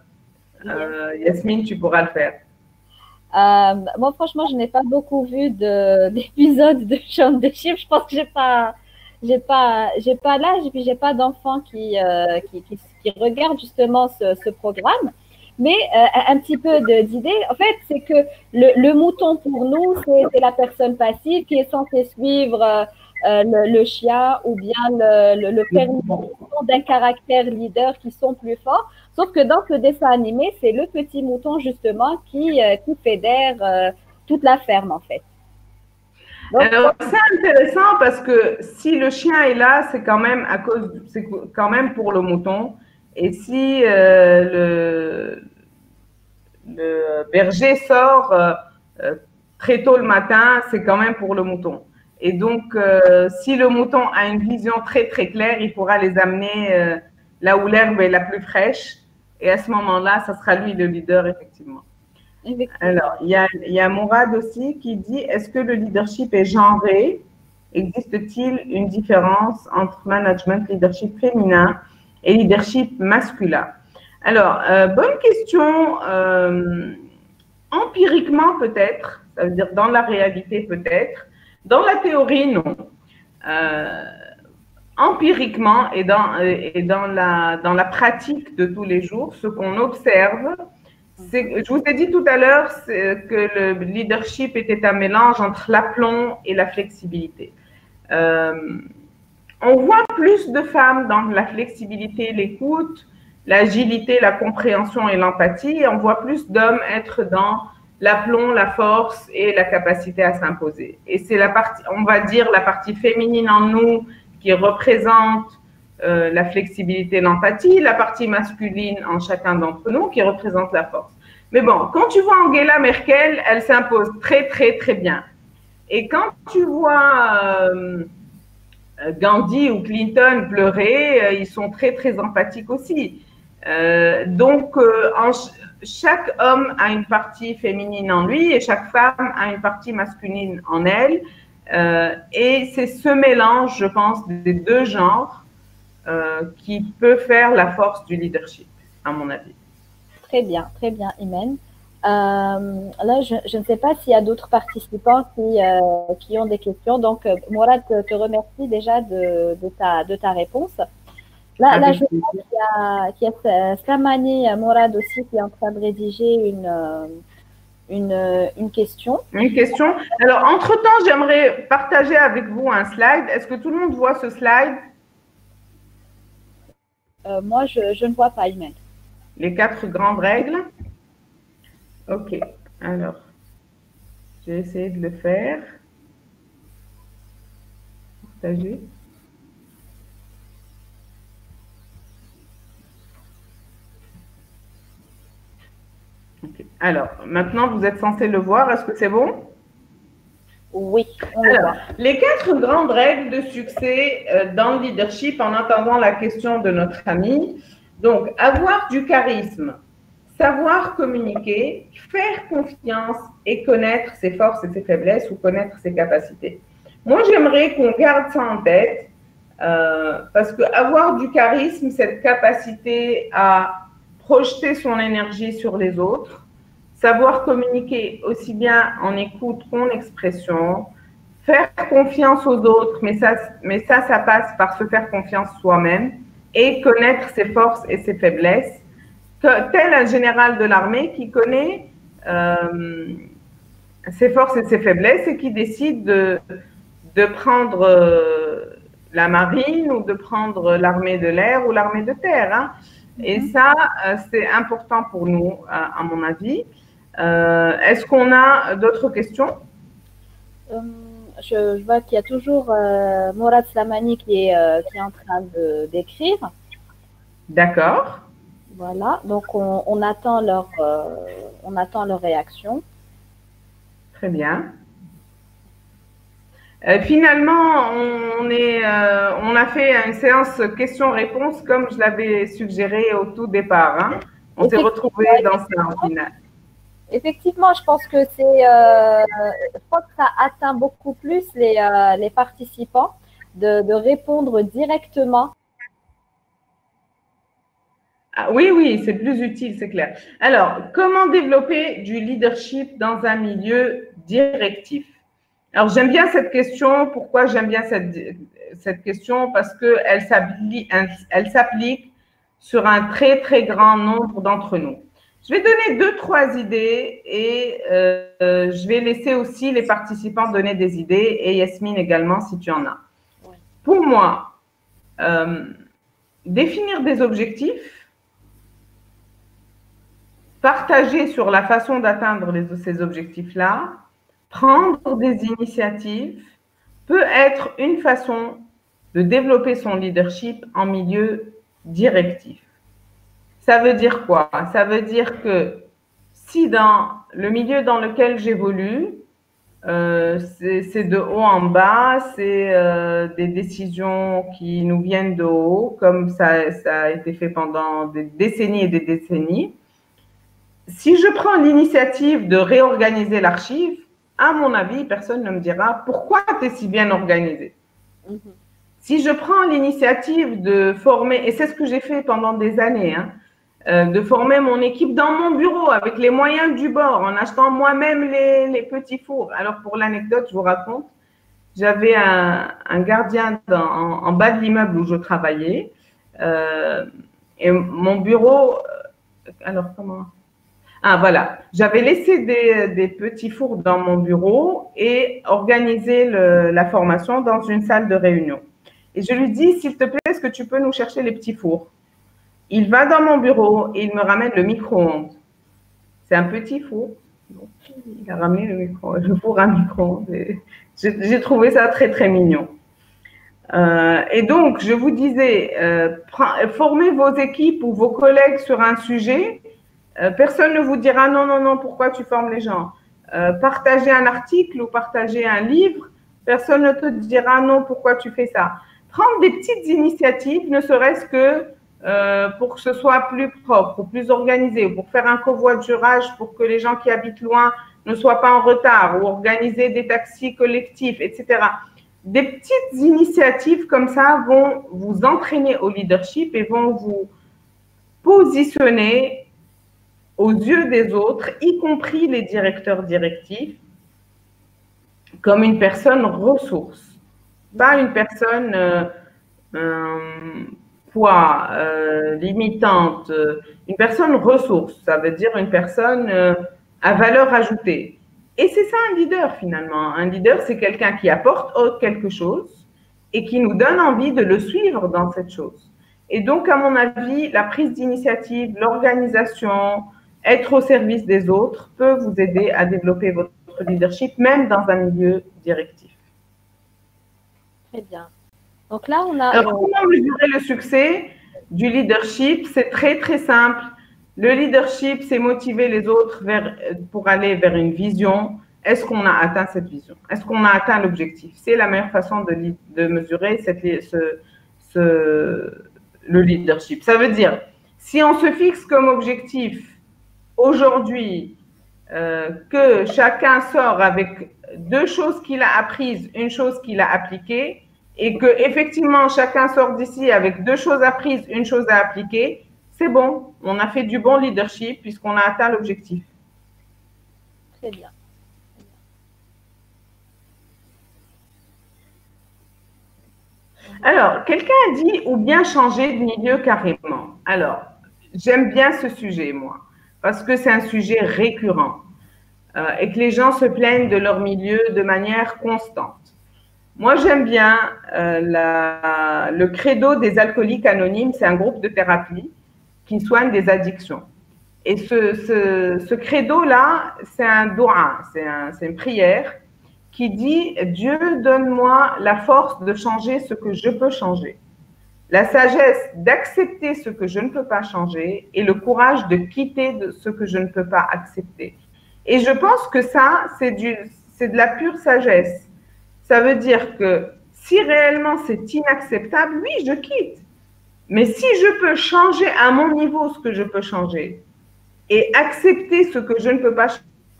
Yasmine, tu pourras le faire. Moi, franchement, je n'ai pas beaucoup vu d'épisodes de Shaun the Sheep. Je pense que j'ai pas l'âge et puis j'ai pas d'enfants qui regardent justement ce programme. Mais un petit peu d'idée, en fait, c'est que le mouton pour nous, c'est la personne passive qui est censée suivre le chien ou bien le fermier d'un caractère leader qui sont plus forts. Sauf que dans ce dessin animé, c'est le petit mouton justement qui fédère toute la ferme en fait. Donc, alors c'est intéressant parce que si le chien est là, c'est quand même pour le mouton. Et si le berger sort très tôt le matin, c'est quand même pour le mouton. Et donc, si le mouton a une vision très très claire, il pourra les amener là où l'herbe est la plus fraîche. Et à ce moment-là, ça sera lui le leader, effectivement. Alors, il y a Mourad aussi qui dit, est-ce que le leadership est genré? Existe-t-il une différence entre management, leadership féminin et leadership masculin? Alors, bonne question. Empiriquement, peut-être, ça veut dire dans la réalité, peut-être. Dans la théorie, non. Empiriquement et dans la pratique de tous les jours, ce qu'on observe, c'est, je vous ai dit tout à l'heure que le leadership était un mélange entre l'aplomb et la flexibilité. On voit plus de femmes dans la flexibilité, l'écoute, l'agilité, la compréhension et l'empathie. On voit plus d'hommes être dans l'aplomb, la force et la capacité à s'imposer. Et c'est la partie, on va dire, la partie féminine en nous qui représente la flexibilité, l'empathie, la partie masculine en chacun d'entre nous qui représente la force. Mais bon, quand tu vois Angela Merkel, elle s'impose très, très, très bien. Et quand tu vois Gandhi ou Clinton pleurer, ils sont très, très empathiques aussi. Chaque homme a une partie féminine en lui et chaque femme a une partie masculine en elle. Et c'est ce mélange, je pense, des deux genres qui peut faire la force du leadership, à mon avis. Très bien, Imen. Là, je ne sais pas s'il y a d'autres participants qui ont des questions. Donc, Mourad te remercie déjà de ta réponse. Là, je vois qu'il y a Slamani Mourad aussi qui est en train de rédiger une question. Une question. Alors, entre-temps, j'aimerais partager avec vous un slide. Est-ce que tout le monde voit ce slide? Moi, je ne vois pas, Imen. Les 4 grandes règles. OK. Alors, je vais essayer de le faire. Partager. Okay. Alors, maintenant, vous êtes censé le voir. Est-ce que c'est bon? Oui. Alors, les 4 grandes règles de succès dans le leadership, en entendant la question de notre ami. Donc, avoir du charisme, savoir communiquer, faire confiance et connaître ses forces et ses faiblesses ou connaître ses capacités. Moi, j'aimerais qu'on garde ça en tête parce qu'avoir du charisme, cette capacité à projeter son énergie sur les autres, savoir communiquer aussi bien en écoute qu'en expression, faire confiance aux autres, mais ça passe par se faire confiance soi-même et connaître ses forces et ses faiblesses, tel un général de l'armée qui connaît ses forces et ses faiblesses et qui décide de prendre la marine ou de prendre l'armée de l'air ou l'armée de terre. Hein. Et ça, c'est important pour nous, à mon avis. Est-ce qu'on a d'autres questions? Je vois qu'il y a toujours Mourad Slamani qui est en train d'écrire. D'accord. Voilà, donc on attend leur réaction. Très bien. Finalement, on a fait une séance questions-réponses comme je l'avais suggéré au tout départ. Hein. On s'est retrouvés dans ça en final. Effectivement, je pense que je pense que ça atteint beaucoup plus les participants de répondre directement. Ah, oui, oui, c'est plus utile, c'est clair. Alors, comment développer du leadership dans un milieu directif? Alors, j'aime bien cette question. Pourquoi j'aime bien cette question? Parce qu'elle s'applique sur un très, très grand nombre d'entre nous. Je vais donner 2-3 idées et je vais laisser aussi les participants donner des idées et Yasmine également si tu en as. Ouais. Pour moi, définir des objectifs, partager sur la façon d'atteindre ces objectifs-là, prendre des initiatives peut être une façon de développer son leadership en milieu directif. Ça veut dire quoi? Ça veut dire que si dans le milieu dans lequel j'évolue, c'est de haut en bas, c'est des décisions qui nous viennent de haut, comme ça a été fait pendant des décennies et des décennies. Si je prends l'initiative de réorganiser l'archive, à mon avis, personne ne me dira pourquoi tu es si bien organisé. Si je prends l'initiative de former, et c'est ce que j'ai fait pendant des années, hein, de former mon équipe dans mon bureau avec les moyens du bord, en achetant moi-même les petits fours. Alors, pour l'anecdote, je vous raconte, j'avais un gardien en bas de l'immeuble où je travaillais, et mon bureau, alors comment? Ah, voilà. J'avais laissé des petits fours dans mon bureau et organisé la formation dans une salle de réunion. Et je lui dis, s'il te plaît, est-ce que tu peux nous chercher les petits fours? Il va dans mon bureau et il me ramène le micro-ondes. C'est un petit four. Donc, il a ramené le four à micro-ondes. J'ai trouvé ça très, très mignon. Et donc, je vous disais, formez vos équipes ou vos collègues sur un sujet. Personne ne vous dira non, non, non, pourquoi tu formes les gens. Partager un article ou partager un livre, personne ne te dira non, pourquoi tu fais ça. Prendre des petites initiatives, ne serait-ce que pour que ce soit plus propre, ou plus organisé, ou pour faire un covoiturage pour que les gens qui habitent loin ne soient pas en retard, ou organiser des taxis collectifs, etc. Des petites initiatives comme ça vont vous entraîner au leadership et vont vous positionner aux yeux des autres, y compris les directeurs directifs, comme une personne ressource, pas une personne poids, limitante, une personne ressource, ça veut dire une personne à valeur ajoutée. Et c'est ça un leader finalement. Un leader, c'est quelqu'un qui apporte quelque chose et qui nous donne envie de le suivre dans cette chose. Et donc, à mon avis, la prise d'initiative, l'organisation, être au service des autres peut vous aider à développer votre leadership, même dans un milieu directif. Très bien. Donc là, on a… Alors, comment mesurer le succès du leadership? C'est très, très simple. Le leadership, c'est motiver les autres pour aller vers une vision. Est-ce qu'on a atteint cette vision? Est-ce qu'on a atteint l'objectif? C'est la meilleure façon de mesurer le leadership. Ça veut dire, Si on se fixe comme objectif aujourd'hui que chacun sort avec 2 choses qu'il a apprises, une chose qu'il a appliquée, et que effectivement chacun sort d'ici avec 2 choses apprises, une chose à appliquer, c'est bon, on a fait du bon leadership puisqu'on a atteint l'objectif. Très bien. Alors, quelqu'un a dit ou bien changer de milieu carrément. Alors, j'aime bien ce sujet, moi, parce que c'est un sujet récurrent et que les gens se plaignent de leur milieu de manière constante. Moi, j'aime bien le credo des alcooliques anonymes. C'est un groupe de thérapie qui soigne des addictions. Et ce credo-là, c'est un doua, c'est une prière qui dit « Dieu, donne-moi la force de changer ce que je peux changer, la sagesse d'accepter ce que je ne peux pas changer et le courage de quitter ce que je ne peux pas accepter. » Et je pense que ça, c'est de la pure sagesse. Ça veut dire que si réellement c'est inacceptable, oui, je quitte. Mais si je peux changer à mon niveau ce que je peux changer et accepter ce que je ne peux pas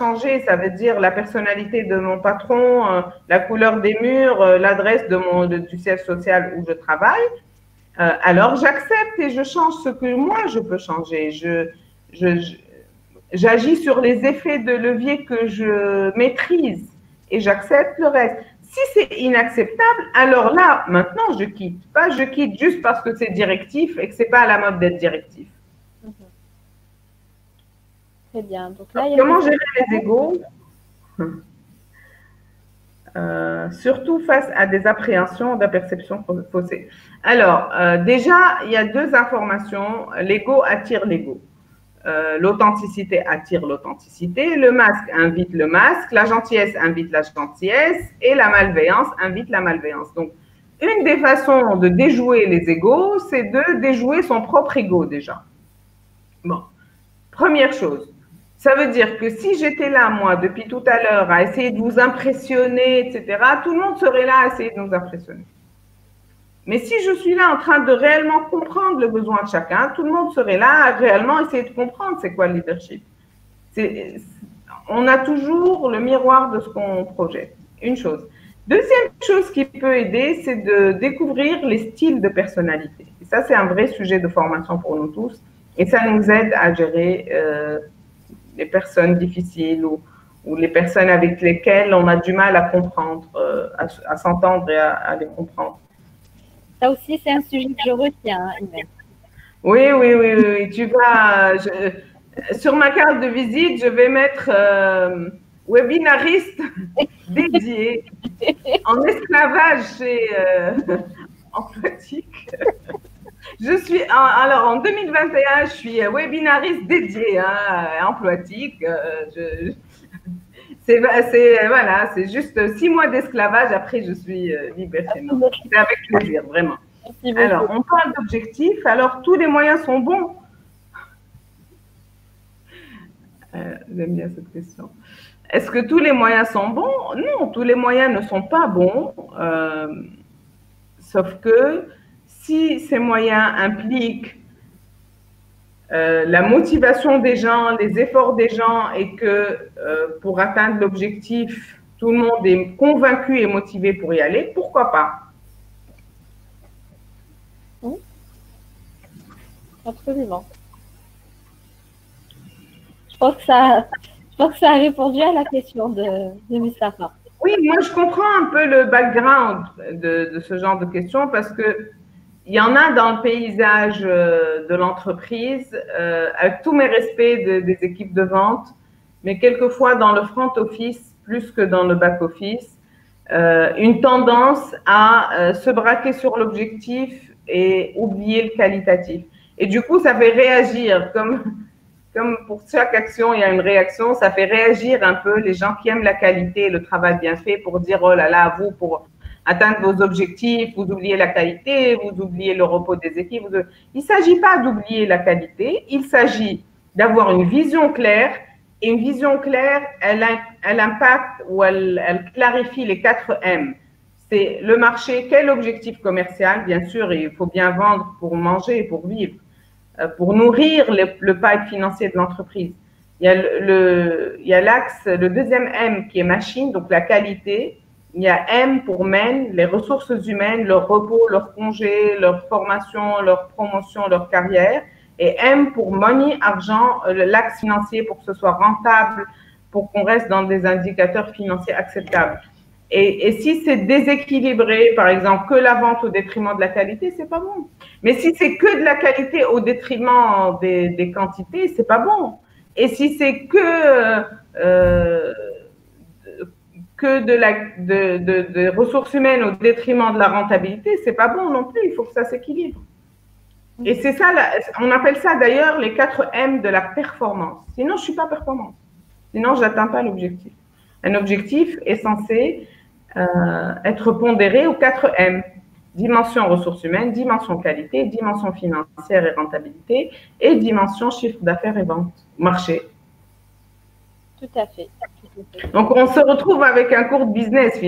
changer, ça veut dire la personnalité de mon patron, la couleur des murs, l'adresse du siège social où je travaille, alors j'accepte et je change ce que moi je peux changer. J'agis sur les effets de levier que je maîtrise et j'accepte le reste. Si c'est inacceptable, alors là, maintenant, je quitte. Pas je quitte juste parce que c'est directif et que c'est pas à la mode d'être directif. Très bien. Donc là, comment gérer les égos? Surtout face à des appréhensions de perception faussée. Alors, déjà, il y a 2 informations. L'ego attire l'ego. L'authenticité attire l'authenticité, le masque invite le masque, la gentillesse invite la gentillesse et la malveillance invite la malveillance. Donc, une des façons de déjouer les égos, c'est de déjouer son propre ego déjà. Bon, première chose, ça veut dire que si j'étais là, moi, depuis tout à l'heure, à essayer de vous impressionner, etc., tout le monde serait là à essayer de nous impressionner. Mais si je suis là en train de réellement comprendre le besoin de chacun, tout le monde serait là à réellement essayer de comprendre c'est quoi le leadership. On a toujours le miroir de ce qu'on projette. Une chose. Deuxième chose qui peut aider, c'est de découvrir les styles de personnalité. Et ça, c'est un vrai sujet de formation pour nous tous. Et ça nous aide à gérer les personnes difficiles ou les personnes avec lesquelles on a du mal à comprendre, à s'entendre et à les comprendre. Ça aussi, c'est un sujet que je retiens, Imen. Oui. Tu vas, sur ma carte de visite, je vais mettre webinariste dédié en esclavage chez Emploitique. Alors, en 2021, je suis webinariste dédié à Emploitique. Voilà, c'est juste 6 mois d'esclavage. Après, je suis libérée. C'est avec plaisir, vraiment. Alors, on parle d'objectifs. Alors, tous les moyens sont bons. J'aime bien cette question. Est-ce que tous les moyens sont bons? Non, tous les moyens ne sont pas bons. Sauf que si ces moyens impliquent la motivation des gens, les efforts des gens et que pour atteindre l'objectif, tout le monde est convaincu et motivé pour y aller, pourquoi pas? Absolument. Je pense que ça a répondu à la question de Mustapha. Oui, moi je comprends un peu le background de ce genre de questions parce que il y en a dans le paysage de l'entreprise, avec tous mes respects des équipes de vente, mais quelquefois dans le front office, plus que dans le back office, une tendance à se braquer sur l'objectif et oublier le qualitatif. Et du coup, ça fait réagir, comme pour chaque action, il y a une réaction, ça fait réagir un peu les gens qui aiment la qualité et le travail bien fait pour dire, oh là là, vous, pour atteindre vos objectifs, vous oubliez la qualité, vous oubliez le repos des équipes. Il ne s'agit pas d'oublier la qualité, il s'agit d'avoir une vision claire. Et une vision claire, elle impacte ou elle clarifie les 4 M. C'est le marché, quel objectif commercial, bien sûr, il faut bien vendre pour manger et pour vivre. pour nourrir le pipe financier de l'entreprise. Il y a l'axe, le deuxième M qui est machine, donc la qualité. Il y a M pour men, les ressources humaines, leur repos, leur congé, leur formation, leur promotion, leur carrière. Et M pour money, argent, l'axe financier pour que ce soit rentable, pour qu'on reste dans des indicateurs financiers acceptables. Et si c'est déséquilibré, par exemple, que la vente au détriment de la qualité, c'est pas bon. Mais si c'est que de la qualité au détriment des quantités, c'est pas bon. Et si c'est que de ressources humaines au détriment de la rentabilité, c'est pas bon non plus. Il faut que ça s'équilibre. Et c'est ça, on appelle ça d'ailleurs les 4 M de la performance. Sinon, je suis pas performante. Sinon, je n'atteins pas l'objectif. Un objectif est censé être pondéré aux 4 M. Dimension ressources humaines, dimension qualité, dimension financière et rentabilité, et dimension chiffre d'affaires et vente, marché. Tout à fait. Donc, on se retrouve avec un cours de business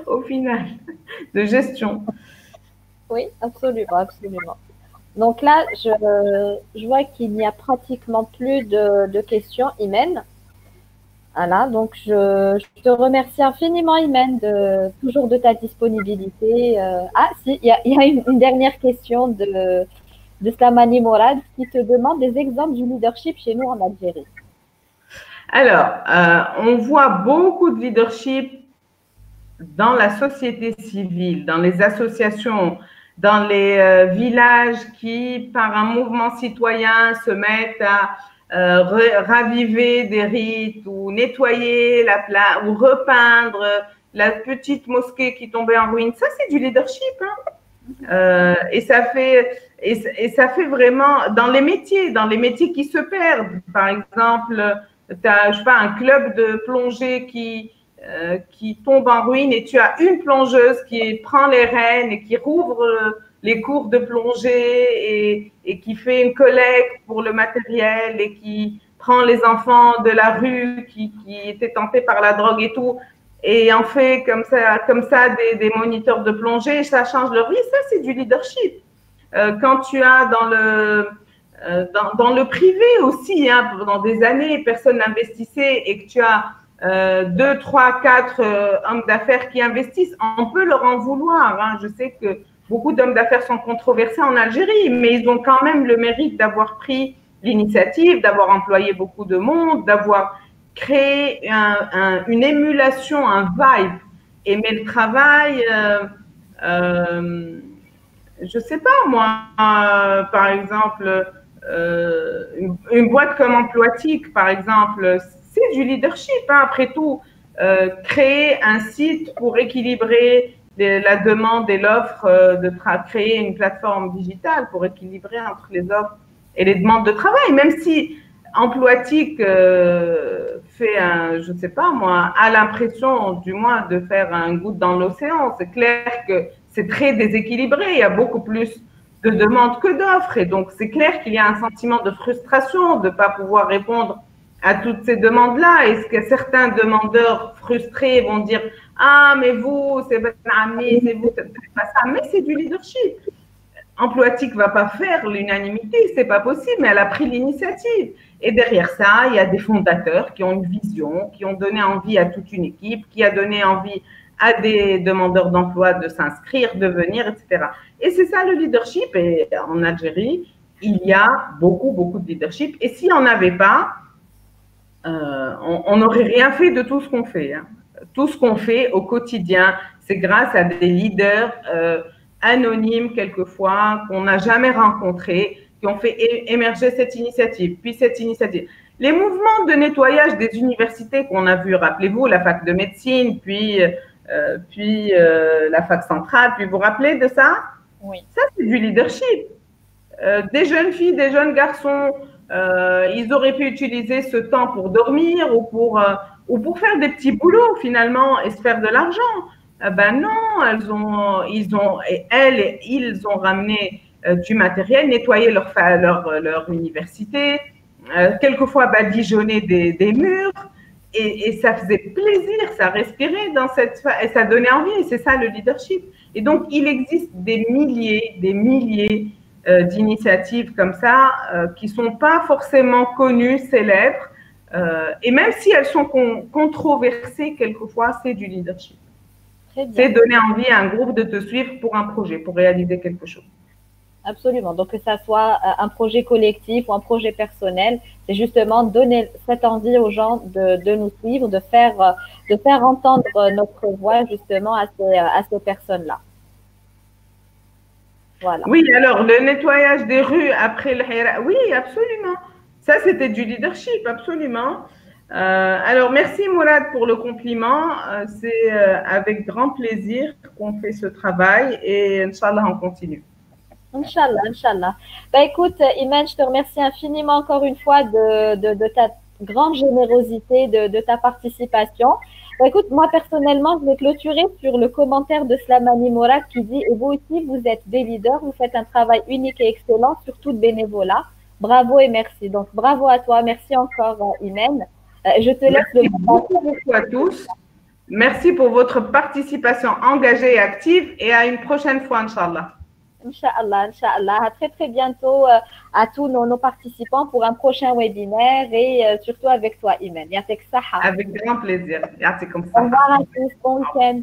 au final, de gestion. Oui, absolument, absolument. Donc là, je vois qu'il n'y a pratiquement plus de questions, Imen. Voilà, donc je te remercie infiniment, Imen, toujours de ta disponibilité. Ah, si, il y a une dernière question de Slamani Morad qui te demande des exemples du leadership chez nous en Algérie. Alors, on voit beaucoup de leadership dans la société civile, dans les associations, dans les villages qui, par un mouvement citoyen, se mettent à raviver des rites ou nettoyer la place ou repeindre la petite mosquée qui tombait en ruine. Ça, c'est du leadership. Et ça fait vraiment dans les métiers qui se perdent. Par exemple, tu as, je sais pas, un club de plongée qui tombe en ruine et tu as une plongeuse qui prend les rênes et qui rouvre les cours de plongée et qui fait une collecte pour le matériel et qui prend les enfants de la rue qui étaient tentés par la drogue et tout et en fait comme ça des moniteurs de plongée, ça change leur vie. Ça, c'est du leadership. Quand tu as dans le privé aussi, pendant des années, personne n'investissait et que tu as 2, 3, 4 hommes d'affaires qui investissent, on peut leur en vouloir. Je sais que beaucoup d'hommes d'affaires sont controversés en Algérie, mais ils ont quand même le mérite d'avoir pris l'initiative, d'avoir employé beaucoup de monde, d'avoir créé une émulation, un vibe, aimer le travail. Je sais pas, moi, par exemple, une boîte comme Emploitique, par exemple, c'est du leadership. Après tout, créer un site pour équilibrer la demande et l'offre, créer une plateforme digitale pour équilibrer entre les offres et les demandes de travail. Même si Emploitique fait je ne sais pas moi, a l'impression du moins de faire un goutte dans l'océan. C'est clair que c'est très déséquilibré. Il y a beaucoup plus de demandes que d'offres. Et donc, c'est clair qu'il y a un sentiment de frustration de ne pas pouvoir répondre à toutes ces demandes-là. Est-ce que certains demandeurs frustrés vont dire « Ah, mais vous, c'est pas ça ». Mais c'est du leadership. Emploitique ne va pas faire l'unanimité, c'est pas possible, mais elle a pris l'initiative. Et derrière ça, il y a des fondateurs qui ont une vision, qui ont donné envie à toute une équipe, qui a donné envie à des demandeurs d'emploi de s'inscrire, de venir, etc. Et c'est ça le leadership. Et en Algérie, il y a beaucoup, beaucoup de leadership. Et s'il n'y en avait pas, on n'aurait rien fait de tout ce qu'on fait. Tout ce qu'on fait au quotidien, c'est grâce à des leaders anonymes quelquefois, qu'on n'a jamais rencontrés, qui ont fait émerger cette initiative, puis cette initiative. Les mouvements de nettoyage des universités qu'on a vus, rappelez-vous, la fac de médecine, puis la fac centrale, puis vous vous rappelez de ça? Oui. Ça, c'est du leadership. Des jeunes filles, des jeunes garçons, ils auraient pu utiliser ce temps pour dormir ou pour faire des petits boulots finalement et se faire de l'argent. Ben non, ils ont ramené du matériel, nettoyé leur université, quelquefois badigeonné des murs, et ça faisait plaisir, ça respirait et ça donnait envie, et c'est ça le leadership. Et donc, il existe des milliers d'initiatives comme ça qui ne sont pas forcément connues, célèbres. Et même si elles sont controversées, quelquefois, c'est du leadership. C'est donner envie à un groupe de te suivre pour un projet, pour réaliser quelque chose. Absolument. Donc, que ça soit un projet collectif ou un projet personnel, c'est justement donner cette envie aux gens de nous suivre, de faire entendre notre voix justement à ces personnes-là. Voilà. Oui, alors le nettoyage des rues après le Hira, oui, absolument. Ça, c'était du leadership, absolument. Alors, merci Mourad pour le compliment. C'est avec grand plaisir qu'on fait ce travail et Inch'Allah, on continue. Inch'Allah, Inch'Allah. Bah, écoute, Iman, je te remercie infiniment encore une fois de ta grande générosité, de ta participation. Bah, écoute, moi personnellement, je vais clôturer sur le commentaire de Slamani Mourad qui dit « Et vous aussi, vous êtes des leaders, vous faites un travail unique et excellent, surtout de bénévolat. Bravo et merci. » Donc, bravo à toi. Merci encore, Iman. Je te laisse merci beaucoup à tous. Merci pour votre participation engagée et active et à une prochaine fois, Inch'Allah. Inch'Allah, Inch'Allah. À très, très bientôt à tous nos participants pour un prochain webinaire et surtout avec toi, Iman. Yatek Saha. Avec grand plaisir. Yatek comme ça. Au revoir à tous. Bon week-end.